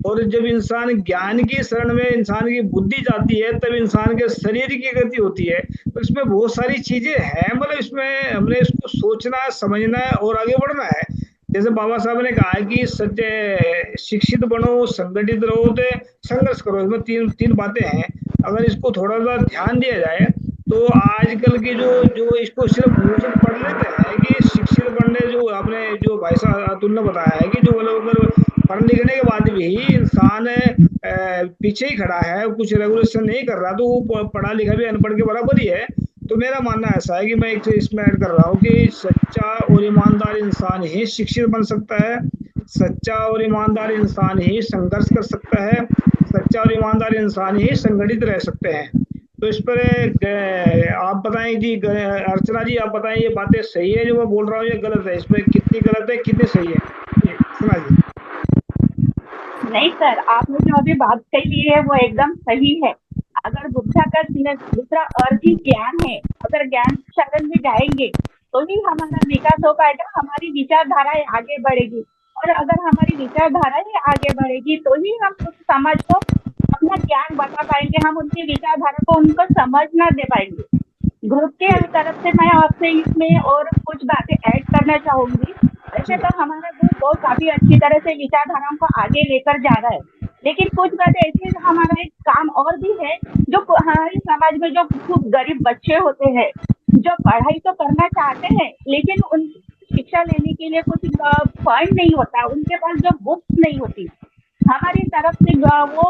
और जब इंसान ज्ञान की शरण में इंसान की बुद्धि जाती है तब इंसान के शरीर की गति होती है। तो इसमें बहुत सारी चीजें हैं, मतलब इसमें हमने इसको सोचना, समझना है और आगे बढ़ना है। जैसे बाबा साहब ने कहा है कि सच्चे शिक्षित बनो, संगठित रहो, तो संघर्ष करो। इसमें तीन तीन बातें हैं। अगर इसको थोड़ा सा ध्यान दिया जाए तो आजकल की जो जो इसको सिर्फ मुंह से पढ़ लेते हैं कि शिक्षित बनने, जो आपने जो भाई साहब अतुल ने बताया है कि जो मतलब अगर पढ़ लिखने के बाद भी इंसान पीछे ही खड़ा है, कुछ रेगुलेशन नहीं कर रहा, तो वो पढ़ा लिखा भी अनपढ़ के बराबर ही है। तो मेरा मानना ऐसा है कि मैं एक चीज इसमें ऐड कर रहा हूँ कि सच्चा और ईमानदार इंसान ही शिक्षित बन सकता है, सच्चा और ईमानदार इंसान ही संघर्ष कर सकता है, सच्चा और ईमानदार इंसान ही संगठित रह सकते हैं। तो इस पर आप बताएं जी, अर्चना जी आप बताएं, ये बातें सही है जो मैं बोल रहा हूँ या गलत है? इसमें कितनी गलत है, कितनी सही है, ये सुना जी। नहीं सर, आपने जो अभी बात कही है वो एकदम सही है। अगर बुद्धा का दूसरा अर्थ ही ज्ञान है, अगर ज्ञान शरण में जाएंगे तो ही हमारा विकास हो पाएगा, हमारी विचारधाराएं आगे बढ़ेगी। और अगर हमारी विचारधाराएं आगे बढ़ेगी तो ही हम उस समाज को अपना ज्ञान बता पाएंगे, हम उनकी विचारधारा को उनको समझना दे पाएंगे। ग्रुप के तरफ से मैं आपसे इसमें और कुछ बातें ऐड करना चाहूंगी। वैसे तो हमारा ग्रुप बहुत काफी अच्छी तरह से विचारधाराओं को आगे लेकर जा रहा है, लेकिन कुछ बातें ऐसी, हमारा एक काम और भी है, जो हमारे समाज में जो खूब गरीब बच्चे होते हैं, जो पढ़ाई तो करना चाहते हैं लेकिन उन शिक्षा लेने के लिए कुछ फंड नहीं होता, उनके पास जो बुक्स नहीं होती, हमारी तरफ से वो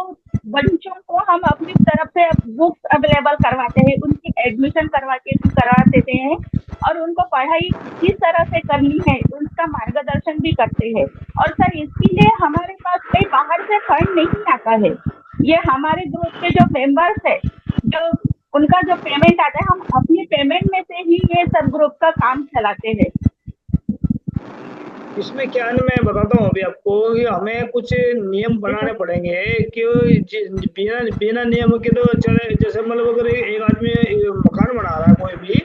बच्चों को हम अपनी तरफ से बुक्स अवेलेबल करवाते हैं, उनकी एडमिशन करवा देते हैं और उनको पढ़ाई किस तरह से करनी है उसका मार्गदर्शन भी करते हैं। और सर इसके लिए हमारे पास कोई बाहर से फंड नहीं आता है, ये हमारे ग्रुप के जो मेंबर्स है, जो उनका जो पेमेंट आता है, हम अपनी पेमेंट में से ही ये सब ग्रुप का काम चलाते हैं। इसमें क्या है ना, मैं बताता हूँ अभी आपको कि हमें कुछ नियम बनाने पड़ेंगे कि बिना बिना नियम के तो चले। जैसे मतलब अगर एक आदमी मकान बना रहा है कोई भी,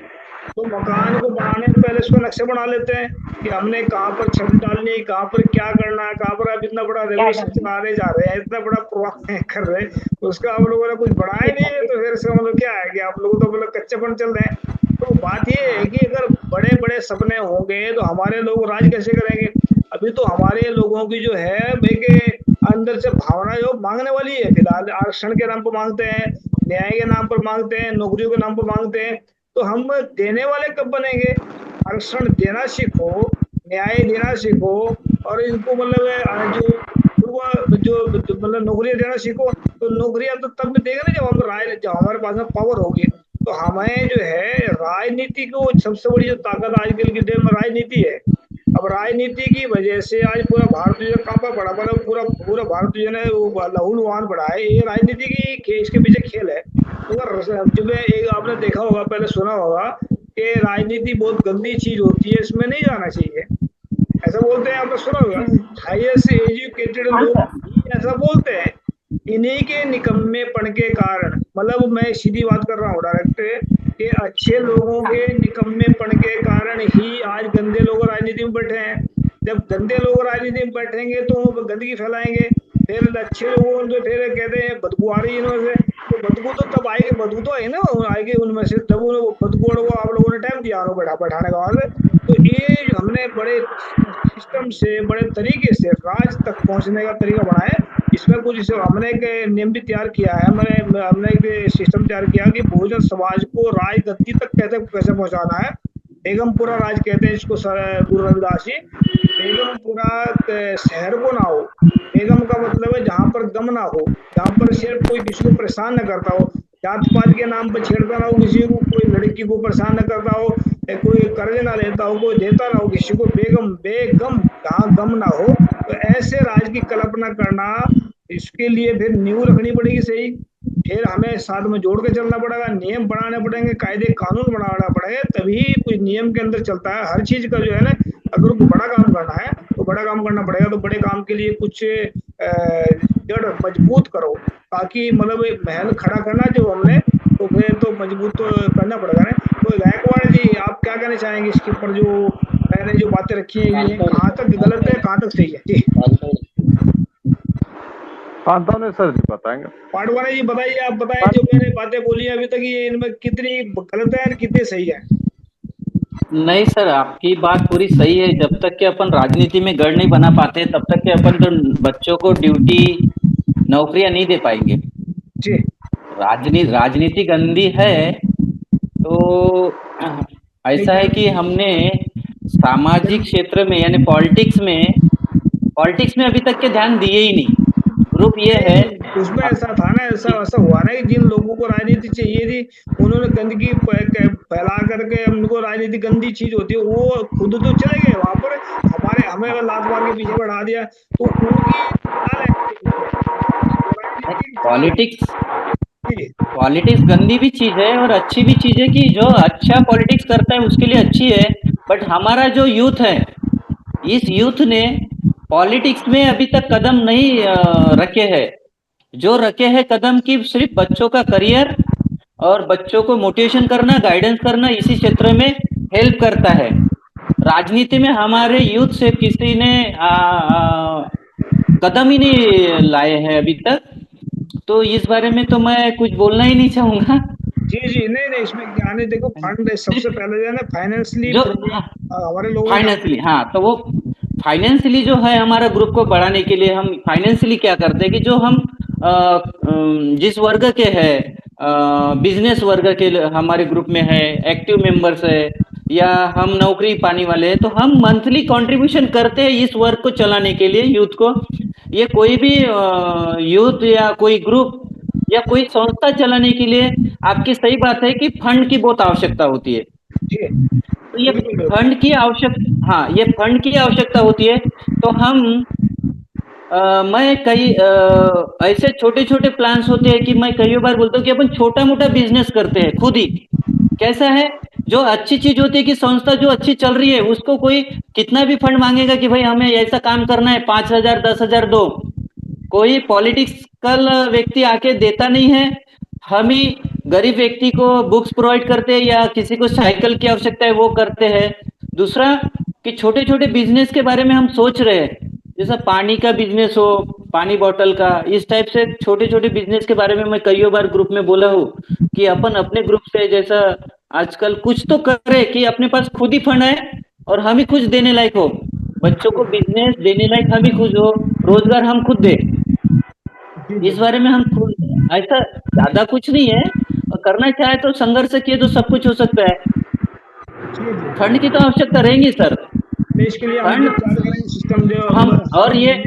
तो मकान को बनाने से पहले उसका नक्शा बना लेते हैं कि हमने कहाँ पर छत डालनी है, कहाँ पर क्या करना है, कहाँ पर आप इतना बड़ा रेगुलेशन चला रहे जा रहे हैं, इतना बड़ा प्रोग्राम कर रहे हैं, उसका आप लोगों ने कुछ बढ़ाया नहीं है, तो फिर इसका मतलब क्या है कि आप लोग तो मतलब कच्चेपन चल रहे हैं। तो बात ये है कि अगर बड़े बड़े सपने होंगे तो हमारे लोग राज कैसे करेंगे? अभी तो हमारे लोगों की जो है एक अंदर से भावना जो मांगने वाली है, फिलहाल आरक्षण के नाम पर मांगते हैं, न्याय के नाम पर मांगते हैं, नौकरियों के नाम पर मांगते हैं। तो हम देने वाले कब बनेंगे? आरक्षण देना सीखो, न्याय देना सीखो, और इनको मतलब जो मतलब नौकरियां देना सीखो। तो नौकरियां तो तब देगा ना जब हमारे पास में पावर होगी। तो हमें जो है राजनीति को, सबसे बड़ी जो ताकत आजकल की डेट में राजनीति है। अब राजनीति की वजह से आज पूरा भारत जो कांपा पड़ा, मतलब पूरा पूरा भारत जो है वो लहूलुहान पड़ा है। ये राजनीति की इसके पीछे खेल है। अगर जब एक आपने देखा होगा, पहले सुना होगा कि राजनीति बहुत गंदी चीज होती है, इसमें नहीं जाना चाहिए, ऐसा बोलते हैं, आपने सुना होगा। हाईएस्ट एजुकेटेड लोग ही ऐसा बोलते हैं। इन्हीं के निकम्मेपन के कारण, मतलब मैं सीधी बात कर रहा हूँ डायरेक्ट, कि अच्छे लोगों के निकम्मेपन के कारण ही आज गंदे लोग राजनीति में बैठे हैं। जब गंदे लोग राजनीति में बैठेंगे तो वो गंदगी फैलाएंगे, फिर अच्छे लोगों ने फिर कहते हैं बदबू आ रही है इनमें से, तो बदबू तो तब आएगी, बदबू तो है ना आएगी उनमें से, तब बदबू को आप लोगों ने टाइम दिया बैठाने का वहां से। तो ये हमने बड़े सिस्टम से, बड़े तरीके से राज तक पहुंचने का तरीका बनाया है। इसमें कुछ हमने एक नियम भी तैयार किया है, हमने एक सिस्टम तैयार किया कि बहुजन समाज को राजगद्दी तक कैसे पहुंचाना है। बेगमपुरा राज कहते हैं इसको गुरु रविदास जी। बेगमपुरा शहर को ना हो, बेगम का मतलब है जहां पर गम ना हो, जहां पर सिर्फ कोई किसी को परेशान न करता हो, जात पात के नाम पर छेड़ता ना हो किसी को, कोई लड़की को परेशान न करता हो, कोई कर्ज ना लेता हो, कोई देता ना हो किसी को, बेगम जहाँ गम ना हो। तो ऐसे राज की कल्पना करना, इसके लिए फिर नींव रखनी पड़ेगी सही, फिर हमें साथ में जोड़ के चलना पड़ेगा, नियम बनाने पड़ेंगे, कायदे कानून बनाना पड़ेगा, तभी कोई नियम के अंदर चलता है हर चीज का जो है ना। अगर कोई बड़ा काम करना है तो बड़ा काम करना पड़ेगा, तो बड़े काम के लिए कुछ जड़ मजबूत करो, ताकि मतलब एक महल खड़ा करना जो हमने, तो फिर तो मजबूत तो करना पड़ेगा ना। तो गायकवाड़ जी आप क्या कहना चाहेंगे इसके ऊपर, जो मैंने जो बातें रखी हैं ये कहाँ तक गलत है कहाँ तक सही है जी? शांतनु सर जी बताएंगे। पाटवानी जी बताइए, आप बताइए जो मैंने बातें बोली हैं अभी तक, ये इनमें कितनी गलत है और कितनी सही है? नहीं सर, आपकी बात पूरी सही है। जब तक कि अपन राजनीति में गढ़ नहीं बना पाते तब तक कि अपन तो बच्चों को ड्यूटी नौकरियां नहीं दे पाएंगे। जी राजनीति गंदी है तो ऐसा है कि हमने सामाजिक क्षेत्र में यानी पॉलिटिक्स में अभी तक के ध्यान दिए ही नहीं। ग्रुप ये है, उसमें ऐसा था ना, ऐसा हुआ ना कि जिन लोगों को राजनीति चाहिए थी उन्होंने गंदगी फैला करके, उनको राजनीति गंदी चीज होती है, वो खुद तो चले गए वहां पर, हमें अगर लात मार के पीछे बढ़ा दिया तो उनकी पॉलिटिक्स गंदी भी चीज है और अच्छी भी चीज है कि जो अच्छा पॉलिटिक्स करता है उसके लिए अच्छी है। बट हमारा जो यूथ है, इस यूथ ने पॉलिटिक्स में अभी तक कदम नहीं रखे हैं। जो रखे हैं कदम की सिर्फ बच्चों का करियर और बच्चों को मोटिवेशन करना, गाइडेंस करना, इसी क्षेत्र में हेल्प करता है। राजनीति में हमारे यूथ से किसी ने कदम ही नहीं लाए हैं अभी तक, तो इस बारे में तो मैं कुछ बोलना ही नहीं चाहूंगा। जी नहीं इसमें क्या है, देखो फंड सबसे पहले जो है ना फाइनेंशियली जो हमारे लोगों फाइनेंशियली, हाँ, तो वो फाइनेंशियली जो है हमारा ग्रुप को बढ़ाने के लिए हम फाइनेंशियली क्या करते हैं कि जो हम जिस वर्ग के है, बिजनेस वर्ग के हमारे ग्रुप में है, एक्टिव मेंबर्स है या हम नौकरी पाने वाले हैं, तो हम मंथली कंट्रीब्यूशन करते हैं इस वर्क को चलाने के लिए, यूथ को। ये कोई भी यूथ या कोई ग्रुप या कोई संस्था चलाने के लिए आपकी सही बात है कि फंड की बहुत आवश्यकता होती है। तो ये फंड की आवश्यकता होती है। तो हम मैं कई ऐसे छोटे छोटे प्लान्स होते हैं कि मैं कई बार बोलता हूँ कि अपन छोटा मोटा बिजनेस करते हैं खुद ही। कैसा है, जो अच्छी चीज होती है कि संस्था जो अच्छी चल रही है उसको कोई कितना भी फंड मांगेगा कि भाई हमें ऐसा काम करना है, 5,000 10,000 दो, कोई पॉलिटिकल व्यक्ति आके देता नहीं है। हम ही गरीब व्यक्ति को बुक्स प्रोवाइड करते हैं या किसी को साइकिल की आवश्यकता है वो करते हैं। दूसरा कि छोटे छोटे बिजनेस के बारे में हम सोच रहे हैं, जैसा पानी का बिजनेस हो, पानी बोतल का, इस टाइप से छोटे छोटे बिजनेस के बारे में मैं कई बार ग्रुप में बोला हूँ कि अपन अपने ग्रुप से जैसा आजकल कुछ तो करे कि अपने पास खुद ही फंड है और हम ही कुछ देने लायक हो, बच्चों को बिजनेस देने लायक हम ही खुद हो, रोजगार हम खुद दे। इस बारे में हम खुद, ऐसा ज्यादा कुछ नहीं है, करना चाहे तो संघर्ष किए तो सब कुछ हो सकता है। फंड की तो आवश्यकता रहेगी सर, देश के लिए सिस्टम जो हम, और ये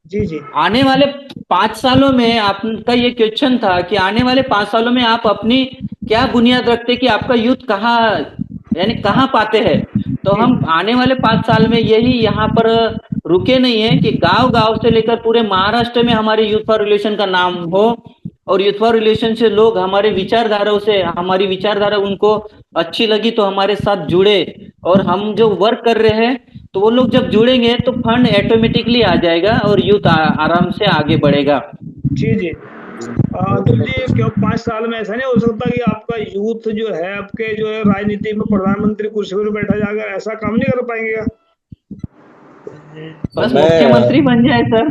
जी आने वाले 5 सालों में आपका ये क्वेश्चन था कि आने वाले 5 सालों में आप अपनी क्या बुनियाद रखते कि आपका यूथ कहाँ यानी कहाँ पाते हैं। तो हम आने वाले 5 साल में यही यहाँ पर रुके नहीं है कि गांव गांव से लेकर पूरे महाराष्ट्र में हमारे यूथ फॉर रिलेशन का नाम हो, और यूथ फॉर रिलेशन से लोग हमारे विचारधाराओं से, हमारी विचारधारा उनको अच्छी लगी तो हमारे साथ जुड़े, और हम जो वर्क कर रहे हैं तो वो लोग जब जुड़ेंगे तो फंड ऑटोमेटिकली आ जाएगा और यूथ आराम से आगे बढ़ेगा। जी तो जी क्यों 5 साल में ऐसा नहीं हो सकता कि आपका यूथ जो है आपके जो है राजनीति में प्रधानमंत्री कुर्सी पर बैठा जाकर ऐसा काम नहीं कर पाएंगे? बस मुख्यमंत्री बन जाए सर।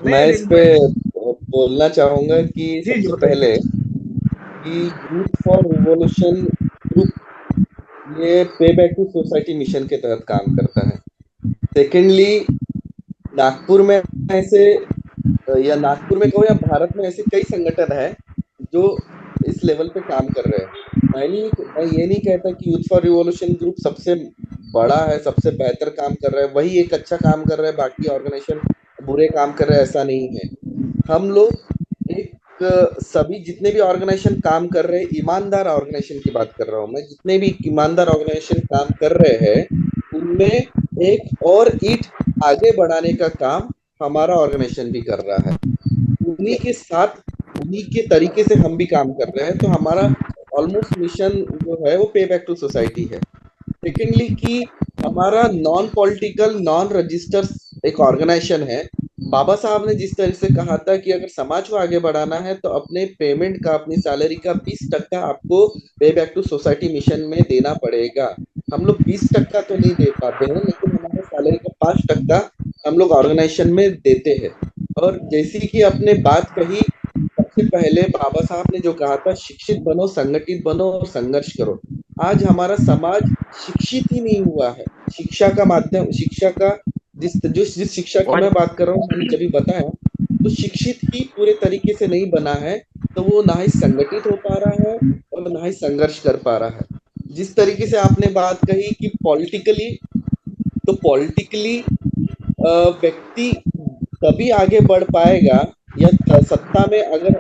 मैं इस पे नहीं, बोलना चाहूंगा कि जी जी सबसे बताइए। पहले कि यूथ फॉर रिवॉल्यूशन ग्रुप ये पे बैक टू सोसाइटी मिशन के तहत काम करता है। सेकेंडली, नागपुर में ऐसे या नागपुर में कहो या भारत में ऐसे कई संगठन है जो इस लेवल पे काम कर रहे हैं। मैं ये नहीं कहता कि यूथ फॉर रिवॉल्यूशन ग्रुप सबसे बड़ा है, सबसे बेहतर काम कर रहा है, वही एक अच्छा काम कर रहा है, बाकी ऑर्गेनाइजेशन बुरे काम कर रहे हैं, ऐसा नहीं है। हम लोग एक सभी जितने भी ऑर्गेनाइजेशन काम कर रहे हैं, ईमानदार ऑर्गेनाइजेशन की बात कर रहा हूँ मैं, जितने भी ईमानदार ऑर्गेनाइजेशन काम कर रहे हैं उनमें एक और ईंट आगे बढ़ाने का काम हमारा ऑर्गेनाइजेशन भी कर रहा है। उन्हीं के साथ उन्हीं के तरीके से हम भी काम कर रहे हैं, तो हमारा ऑलमोस्ट मिशन जो है वो पे बैक टू सोसाइटी है। सेकेंडली कि हमारा नॉन पॉलिटिकल नॉन रजिस्टर एक ऑर्गेनाइजेशन है। बाबा साहब ने जिस तरह से कहा था कि अगर समाज को आगे बढ़ाना है तो अपने पेमेंट का, अपनी सैलरी का 20% आपको पे बैक टू सोसाइटी मिशन में देना पड़ेगा। हम लोग 20% तो नहीं दे पाते हैं, लेकिन हमारे सैलरी का 5% हम लोग ऑर्गेनाइजेशन में देते हैं। और जैसी कि आपने बात कही, सबसे पहले बाबा साहब ने जो कहा था, शिक्षित बनो, संगठित बनो और संघर्ष करो। आज हमारा समाज शिक्षित ही नहीं हुआ है। शिक्षा का माध्यम, शिक्षा का जिस शिक्षा की मैं बात कर रहा हूँ, मैंने जब भी बताया, तो शिक्षित ही पूरे तरीके से नहीं बना है। तो वो ना ही संगठित हो पा रहा है और ना ही संघर्ष कर पा रहा है। जिस तरीके से आपने बात कही कि पॉलिटिकली, तो पॉलिटिकली व्यक्ति तभी आगे बढ़ पाएगा या सत्ता में अगर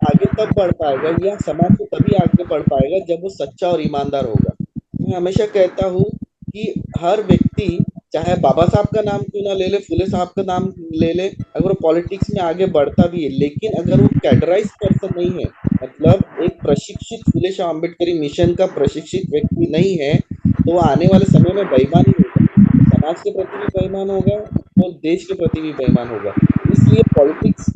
आगे तब बढ़ पाएगा या समाज को तभी आगे बढ़ पाएगा जब वो सच्चा और ईमानदार होगा। मैं हमेशा कहता हूँ कि हर व्यक्ति, चाहे बाबा साहब का नाम क्यों ना ले ले, फुले साहब का नाम ले ले, अगर वो पॉलिटिक्स में आगे बढ़ता भी है, लेकिन अगर वो कैडराइज पर्सन नहीं है, मतलब एक प्रशिक्षित फुले शाह अम्बेडकरी मिशन का प्रशिक्षित व्यक्ति नहीं है, तो वो आने वाले समय में बेईमान ही होगा। समाज के प्रति भी बेईमान होगा और देश के प्रति भी बेईमान होगा। इसलिए पॉलिटिक्स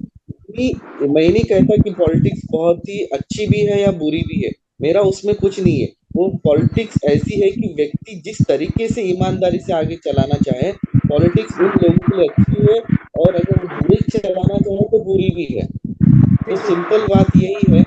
भी, मैं नहीं कहता कि पॉलिटिक्स बहुत ही अच्छी भी है या बुरी भी है, मेरा उसमें कुछ नहीं है। वो पॉलिटिक्स ऐसी है कि व्यक्ति जिस तरीके से ईमानदारी से आगे चलाना चाहे, पॉलिटिक्स उन लोगों के लिए अच्छी है, और अगर वो बुरी चलाना चाहे तो बुरी भी है। तो सिंपल बात यही है,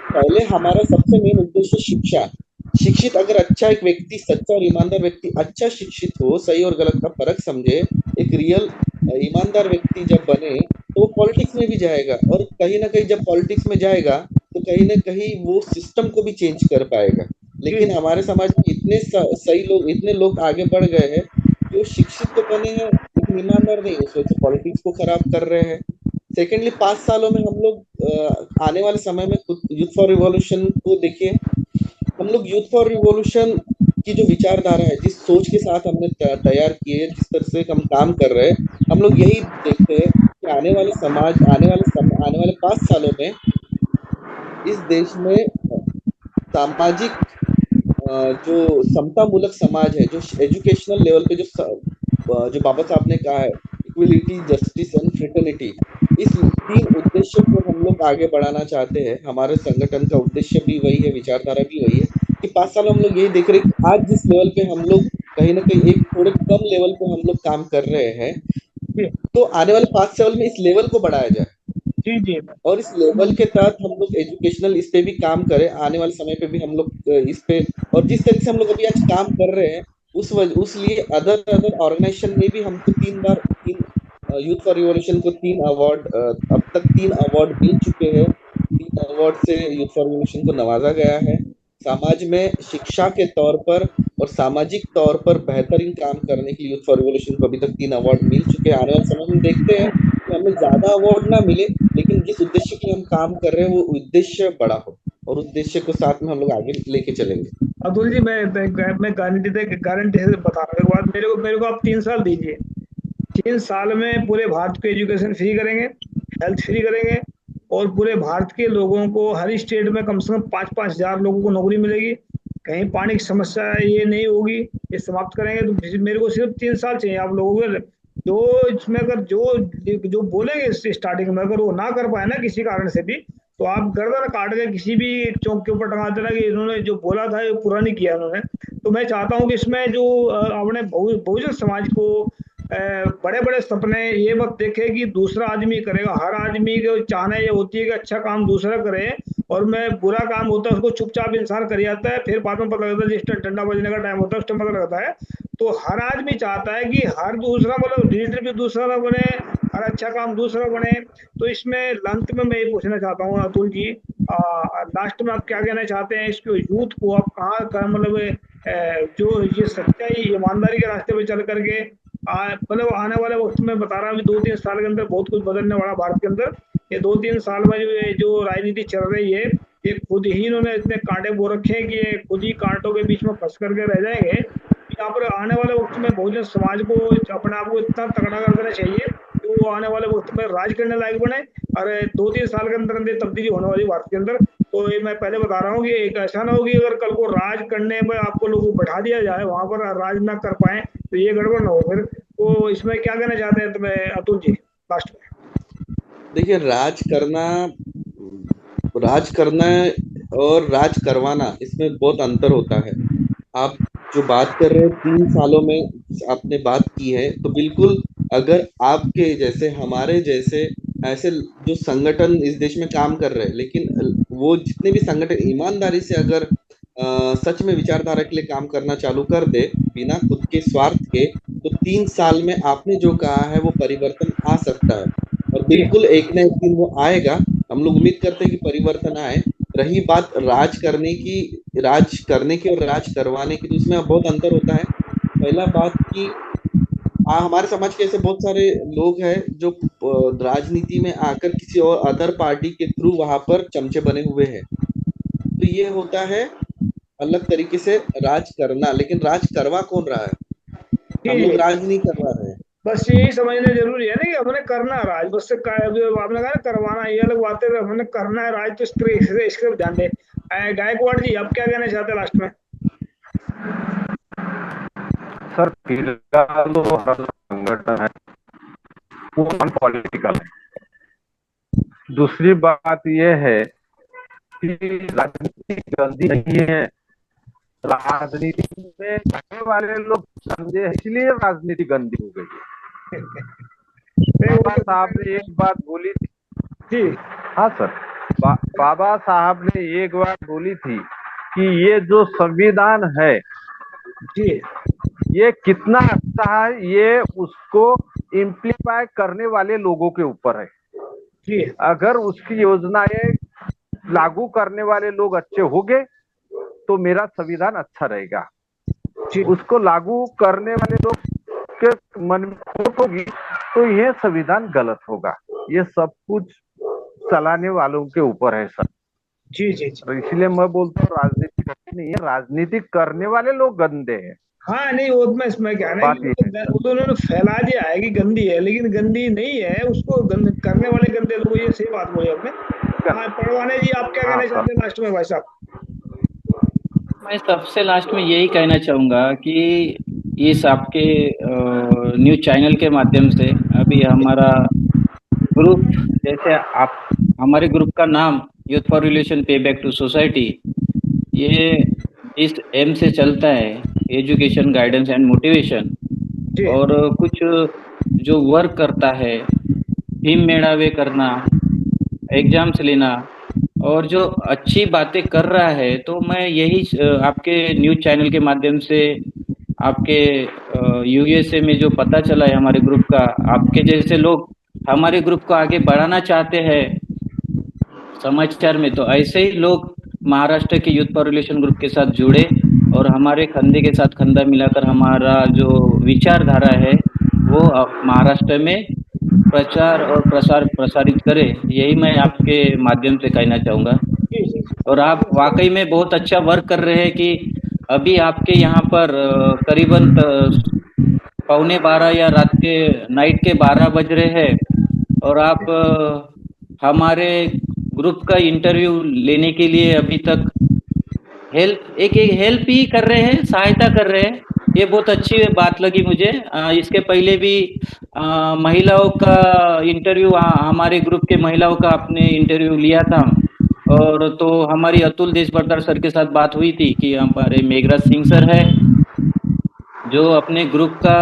पहले हमारा सबसे मेन उद्देश्य शिक्षा। शिक्षित अगर अच्छा एक व्यक्ति, सच्चा और ईमानदार व्यक्ति अच्छा शिक्षित हो, सही और गलत का फर्क समझे, एक रियल ईमानदार व्यक्ति जब बने, तो वो पॉलिटिक्स में भी जाएगा, और कहीं ना कहीं जब पॉलिटिक्स में जाएगा तो कहीं ना कहीं वो सिस्टम को भी चेंज कर पाएगा। जी लेकिन हमारे समाज में इतने सही लोग, इतने लोग आगे बढ़ गए हैं जो शिक्षित तो बने हैं लेकिन ईमानदार नहीं, उस वजह से पॉलिटिक्स को खराब कर रहे हैं। सेकेंडली, 5 सालों में हम लोग आने वाले समय में खुद यूथ फॉर रिवॉल्यूशन को देखिए, हम लोग यूथ फॉर रिवॉल्यूशन की जो विचारधारा है, जिस सोच के साथ हमने तैयार की है, जिस तरह से हम काम कर रहे हैं, हम लोग यही देखते हैं कि आने वाले समाज, आने वाले 5 सालों में इस देश में सामाजिक जो समता मूलक समाज है, जो एजुकेशनल लेवल पे जो बाबा साहब ने कहा है, इक्वलिटी, जस्टिस एंड फ्रेटर्निटी, इस 3 उद्देश्य को हम लोग आगे बढ़ाना चाहते हैं। हमारे संगठन का उद्देश्य भी वही है, विचारधारा भी वही है कि 5 साल हम लोग यही देख रहे हैं कि आज जिस लेवल पे हम लोग कहीं ना कहीं एक थोड़े कम लेवल पे हम लोग काम कर रहे हैं, जी तो आने वाले 5 साल में इस लेवल को बढ़ाया जाए, जी जी और इस लेवल के तहत हम लोग एजुकेशनल इस पे भी काम करें। आने वाले समय पे भी हम लोग इस पे, और जिस तरीके से हम लोग अभी आज काम कर रहे हैं, उस लिए अदर अदर ऑर्गेनाइजेशन ने भी हमको 3 यूथ फॉर रिवॉल्यूशन को 3 अवार्ड, अब तक 3 अवार्ड मिल चुके हैं। 3 अवार्ड से यूथ फॉर रिवॉल्यूशन को नवाजा गया है। समाज में शिक्षा के तौर पर और सामाजिक तौर पर बेहतरीन काम करने के लिए यूथ फॉर रिवॉल्यूशन को अभी तक 3 अवार्ड मिल चुके हैं। आने वाले समय में देखते हैं कि हमें ज्यादा अवार्ड ना मिले, लेकिन जिस उद्देश्य के लिए हम काम कर रहे हैं वो उद्देश्य बड़ा हो, और उद्देश्य को साथ में हम लोग आगे लेके चलेंगे। अतुल जी, मैं गारंटी से बता रहा हूँ। एक बात, मेरे को आप 3 साल दीजिए। 3 साल में पूरे भारत को एजुकेशन फ्री करेंगे, हेल्थ फ्री करेंगे, और पूरे भारत के लोगों को हर स्टेट में कम से कम 5-5 हजार लोगों को नौकरी मिलेगी। कहीं पानी की समस्या ये नहीं होगी, ये समाप्त करेंगे। तो मेरे को सिर्फ 3 साल चाहिए आप लोगों को। जो इसमें अगर जो जो बोलेंगे स्टार्टिंग में, अगर वो ना कर पाए ना किसी कारण से भी, तो आप गर्दन काट के किसी भी चौक के ऊपर टंगा देना कि इन्होंने जो बोला था ये पूरा नहीं किया इन्होंने। तो मैं चाहता हूँ कि इसमें जो आपने बहुजन समाज को बड़े बड़े सपने ये मत देखे कि दूसरा आदमी करेगा। हर आदमी की चाहना ये होती है कि अच्छा काम दूसरा करे, और मैं बुरा काम होता है उसको चुपचाप इंसान कर जाता है, फिर बाद में पता लगता है जिस टाइम डंडा बजने का टाइम होता है उस टाइम पता लगता है। तो हर आदमी चाहता है कि हर दूसरा मतलब लीडर भी दूसरा ना बने, हर अच्छा काम दूसरा बने। तो इसमें अंत में मैं ये पूछना चाहता हूँ अतुल जी, लास्ट में आप क्या कहना चाहते हैं इसको यूथ को? आप कहाँ मतलब जो ये सच्चाई ईमानदारी के रास्ते पे चल करके मतलब आने वाले वक्त में बता रहा हूँ 2-3 साल के अंदर बहुत कुछ बदलने वाला भारत के अंदर। ये 2-3 साल में जो राजनीति चल रही है, ये खुद ही इन्होंने इतने कांटे बो रखे हैं कि ये खुद ही कांटों के बीच में फंस करके रह जाएंगे। यहाँ पर आने वाले वक्त में बहुजन समाज को अपने आप को इतना तगड़ा कर देना चाहिए कि वो आने वाले वक्त में राज करने लायक बने। और 2-3 साल के अंदर अंदर तब्दीली होने वाली भारत के अंदर। तो ये मैं पहले बता रहा हूँ कि एक ऐसा ना हो कि अगर कल को राज करने में आपको लोगों को बैठा दिया जाए, वहां पर राज ना कर पाए, तो ये गड़बड़ ना हो फिर। तो इसमें क्या कहना चाहते हैं तुम्हें अतुल जी लास्ट में? देखिए, राज करना और राज करवाना, इसमें बहुत अंतर होता है। आप जो बात कर रहे हैं 3 सालों में आपने बात की है, तो बिल्कुल, अगर आपके जैसे, हमारे जैसे ऐसे जो संगठन इस देश में काम कर रहे हैं, लेकिन वो जितने भी संगठन ईमानदारी से अगर सच में विचारधारा के लिए काम करना चालू कर दे बिना खुद के स्वार्थ के, तो 3 साल में आपने जो कहा है वो परिवर्तन आ सकता है। और जी बिल्कुल एक ना एक दिन वो आएगा। हम लोग उम्मीद करते हैं कि परिवर्तन आए। रही बात राज करने की और राज करवाने की, तो इसमें बहुत अंतर होता है। पहला बात कि हमारे समाज के ऐसे बहुत सारे लोग हैं जो राजनीति में आकर किसी और अदर पार्टी के थ्रू वहां पर चमचे बने हुए हैं। तो ये होता है अलग तरीके से राज करना, लेकिन राज करवा कौन रहा है? हम लोग जी, राज नहीं करवा रहे हैं। बस यही समझना जरूरी है ना कि हमने करना है राज, बस से आपने कहा ना करवाना, ये अलग बात है। हमने करना है राज, तो इसके ध्यान दे। गायकवाड़ जी, आप क्या कहना चाहते हैं लास्ट में? सर फिलहाल तो हर संगठन है वो नॉन पॉलिटिकल है। दूसरी बात यह है कि राजनीति गंदी नहीं है। राजनीति में जाने वाले लोग गंदे हैं, इसलिए राजनीति गंदी हो गई है। नहीं, वो बाबा तो साहब ने एक बात बोली थी। जी हाँ सर, बाबा साहब ने एक बात बोली थी कि ये जो संविधान है जी ये कितना अच्छा है, ये उसको इम्प्लीफाई करने वाले लोगों के ऊपर है। जी अगर उसकी योजनाएं लागू करने वाले लोग अच्छे होंगे तो मेरा संविधान अच्छा रहेगा। जी उसको लागू करने वाले लोग के मन में खोट होगी तो यह संविधान गलत होगा। ये सब कुछ चलाने वालों के ऊपर है सर। जी जी जी। तो इसलिए मैं बोलता हूँ राजनीति नहीं है, राजनीति करने वाले लोग गंदे हैं। हाँ नहीं, वो मैं इसमें क्या है ना बात कि ये है। वो तो उन्होंने फैला दिया है कि गंदी है, लेकिन गंदी नहीं है, उसको करने वाले गंदे लोग, ये सही बात बोली आपने। हाँ, परवाने जी, आप क्या हाँ कहना सर। चाहते हैं लास्ट में भाई साहब? मैं सबसे लास्ट में यही कहना चाहूंगा कि इस आपके न्यूज चैनल के माध्यम से अभी हमारा ग्रुप, जैसे आप, हमारे ग्रुप का नाम यूथ फॉर रिलेशन पे बैक टू सोसाइटी, ये इस एम से चलता है, एजुकेशन गाइडेंस एंड मोटिवेशन। जी और कुछ जो वर्क करता है, थीम मेड़ावे करना, एग्जाम्स लेना, और जो अच्छी बातें कर रहा है, तो मैं यही आपके न्यूज चैनल के माध्यम से आपके यूएसए में जो पता चला है हमारे ग्रुप का, आपके जैसे लोग हमारे ग्रुप को आगे बढ़ाना चाहते हैं समाचार में, तो ऐसे ही लोग महाराष्ट्र के यूथ फॉर रिलेशन ग्रुप के साथ जुड़े और हमारे कंधे के साथ कंधा मिलाकर हमारा जो विचारधारा है वो महाराष्ट्र में प्रचार और प्रसारित करे, यही मैं आपके माध्यम से कहना चाहूंगा। जी जी जी। और आप वाकई में बहुत अच्छा वर्क कर रहे हैं कि अभी आपके यहाँ पर करीबन 11:15 या रात के नाइट के 12 बज रहे हैं, और आप हमारे ग्रुप का इंटरव्यू लेने के लिए अभी तक एक हेल्प ही कर रहे हैं, सहायता कर रहे हैं। ये बहुत अच्छी बात लगी मुझे। इसके पहले भी महिलाओं का इंटरव्यू, हमारे ग्रुप के महिलाओं का आपने इंटरव्यू लिया था, और तो हमारी अतुल देशभ्रतार सर के साथ बात हुई थी कि हमारे मेघराज सिंह सर है जो अपने ग्रुप का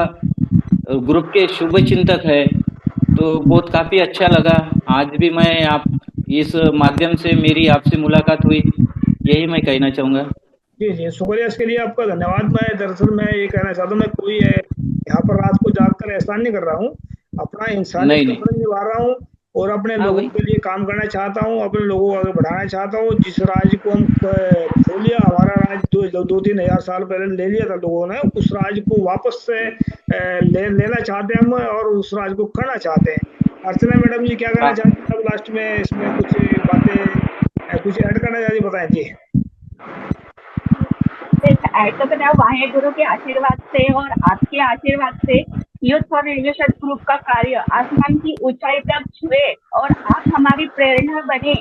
ग्रुप के शुभ चिंतक है, तो बहुत काफी अच्छा लगा। आज भी मैं आप इस माध्यम से मेरी आपसे मुलाकात हुई, यही मैं कहना चाहूंगा। जी जी, शुक्रिया इसके लिए आपका, धन्यवाद। मैं दरअसल मैं ये कहना चाहता हूँ, मैं कोई यहाँ पर रात को जागकर एहसान नहीं कर रहा हूँ, अपना इंसानियत नहीं का नहीं, फर्ज निभा रहा हूँ और अपने हाँ लोगों भाई, के लिए काम करना चाहता हूँ, अपने लोगों को आगे बढ़ाना चाहता हूँ। जिस राज्य को हम खो लिया, हमारा राज्य 2-3 हजार साल पहले ले लिया था लोगों ने, उस राज्य को वापस से लेना चाहते हैं हम, और उस राज्य को करना चाहते हैं। अर्चना मैडम जी क्या कहना हाँ। चाहती हैं? अब लास्ट में इसमें कुछ बातें कुछ ऐड करना चाहती हैं, बताएं जी। ऐसा तो मैं वाहे गुरु के आशीर्वाद से और आपके आशीर्वाद से यूथ फॉर रिवोल्यूशन ग्रुप का कार्य आसमान की ऊंचाई तक छुए और आप हमारी प्रेरणा बने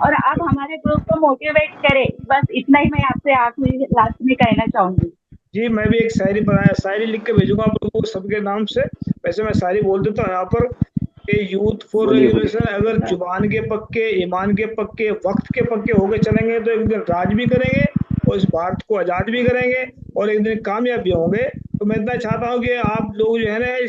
और आप हमारे ग्रुप को मोटिवेट करें। बस इतना ही मैं आपसे आखिरी लास्ट में कहना चाहूंगी। जी, मैं भी एक शायरी लिख के भेजूंगा आप लोगों को सबके नाम से। वैसे मैं शायरी बोल देता हूँ यहाँ पर कि यूथ फॉर बोलिए बोलिए। रेवोल्यूशन अगर जुबान के पक्के, ईमान के पक्के, वक्त के पक्के होके चलेंगे तो एक दिन राज भी करेंगे और इस भारत को आजाद भी करेंगे और एक दिन कामयाब भी होंगे। तो मैं इतना चाहता हूँ कि आप लोग जो है ना,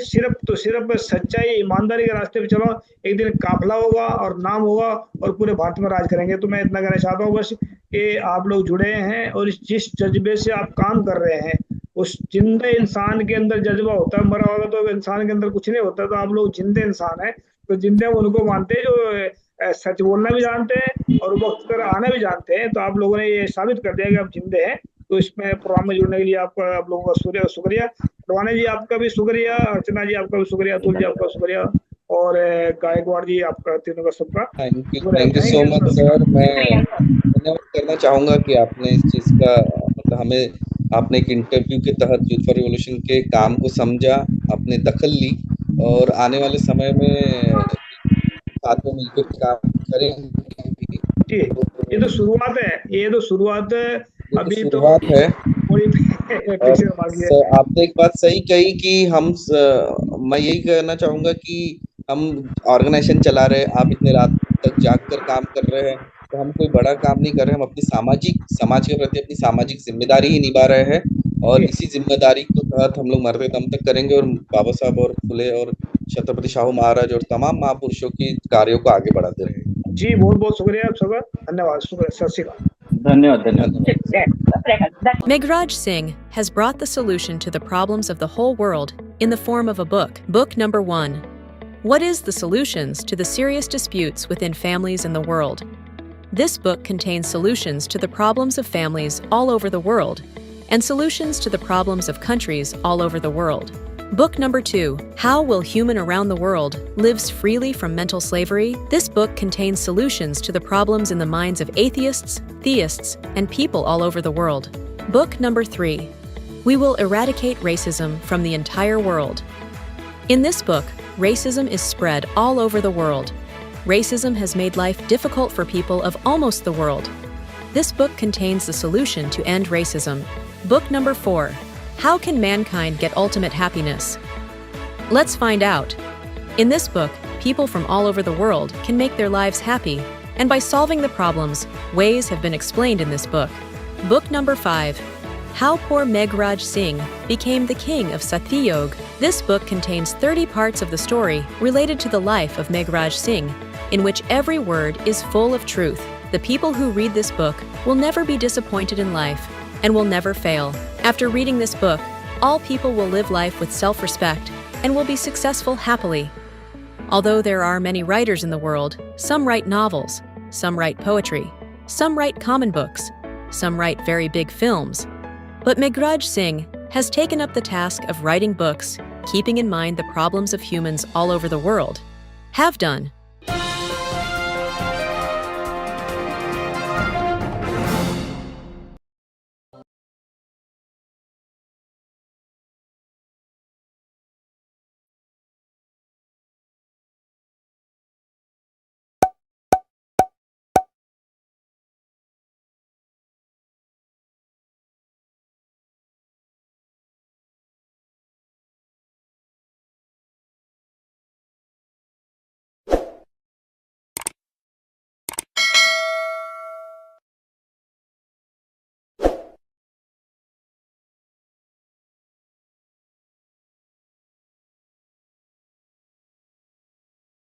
सिर्फ सच्चाई ईमानदारी के रास्ते पे चलो, एक दिन काफिला होगा और नाम होगा और पूरे भारत में राज करेंगे। तो मैं इतना कहना चाहता हूँ बस कि आप लोग जुड़े हैं और जिस जज्बे से आप काम कर रहे हैं, उस जिंदे इंसान के अंदर जज्बा होता है। मरा होगा तो इंसान के अंदर कुछ नहीं होता। तो आप लोग जिंदे इंसान हैं, तो जिंदे उनको मानते हैं जो सच बोलना भी जानते हैं और वक्त पर आना भी जानते हैं। तो आप लोगों ने ये साबित कर दिया कि आप जिंदे हैं। तो इसमें प्रोग्राम में जुड़ने के लिए आपका, आप लोगों का शुक्रिया। रवाना जी आपका भी शुक्रिया, अर्चना जी आपका भी शुक्रिया, अतुल जी आपका शुक्रिया और गायकवाड़ जी आपका, तीनों का सबका शुक्रिया। Thank you thank so you, much सत सर। श्रीकाल। मैं शुक्रिया सर। धन्यवाद करना चाहूंगा कि आपने इस चीज का मतलब हमें, आपने एक इंटरव्यू के तहत यूथ फॉर रिवॉल्यूशन के काम को समझा, आपने दखल ली और आने वाले समय में साथ में मिलकर काम करेंगे भी। जी, ये तो शुरुआत है, ये तो शुरुआत है, ये तो अभी तो शुरुआत है। थोड़ी और पीछे बाकी है। आपने एक बात सही कही कि मैं यही कहना चाहूंगा कि हम ऑर्गेनाइजेशन चला रहे हैं, आप इतने रात तक जाग कर काम कर रहे हैं, तो हम कोई बड़ा काम नहीं कर रहे, हम अपनी समाज के प्रति अपनी सामाजिक जिम्मेदारी ही निभा रहे हैं। और जी इसी जिम्मेदारी के तहत हम लोग मरते दम तक करेंगे और बाबा साहब और फुले और छत्रपति शाहू महाराज और तमाम महापुरुषों की कार्यों को आगे बढ़ाते रहेंगे। जी, बहुत बहुत शुक्रिया आप सबका, धन्यवाद, शुक्रिया, सत श्रीकाल। धन्यवाद धन्यवाद। धन्यवाद। Megraj Singh has brought the solution to the problems of the whole world in the form of a book. Book number 1. What is the solutions to the serious disputes within families in the world? This book contains solutions to the problems of families all over the world and solutions to the problems of countries all over the world. Book number 2, How Will Human Around the World Lives Freely from Mental Slavery? This book contains solutions to the problems in the minds of atheists, theists, and people all over the world. Book number 3, We Will Eradicate Racism from the Entire World. In this book, racism is spread all over the world. Racism has made life difficult for people of almost the world. This book contains the solution to end racism. Book number 4, How Can Mankind Get Ultimate Happiness? Let's find out. In this book, people from all over the world can make their lives happy, and by solving the problems, ways have been explained in this book. Book number 5, How Poor Megraj Singh Became the King of Satyayog. This book contains 30 parts of the story related to the life of Megraj Singh, in which every word is full of truth. The people who read this book will never be disappointed in life and will never fail. After reading this book, all people will live life with self-respect and will be successful happily. Although there are many writers in the world, some write novels, some write poetry, some write common books, some write very big films. But Megraj Singh has taken up the task of writing books, keeping in mind the problems of humans all over the world. Have done.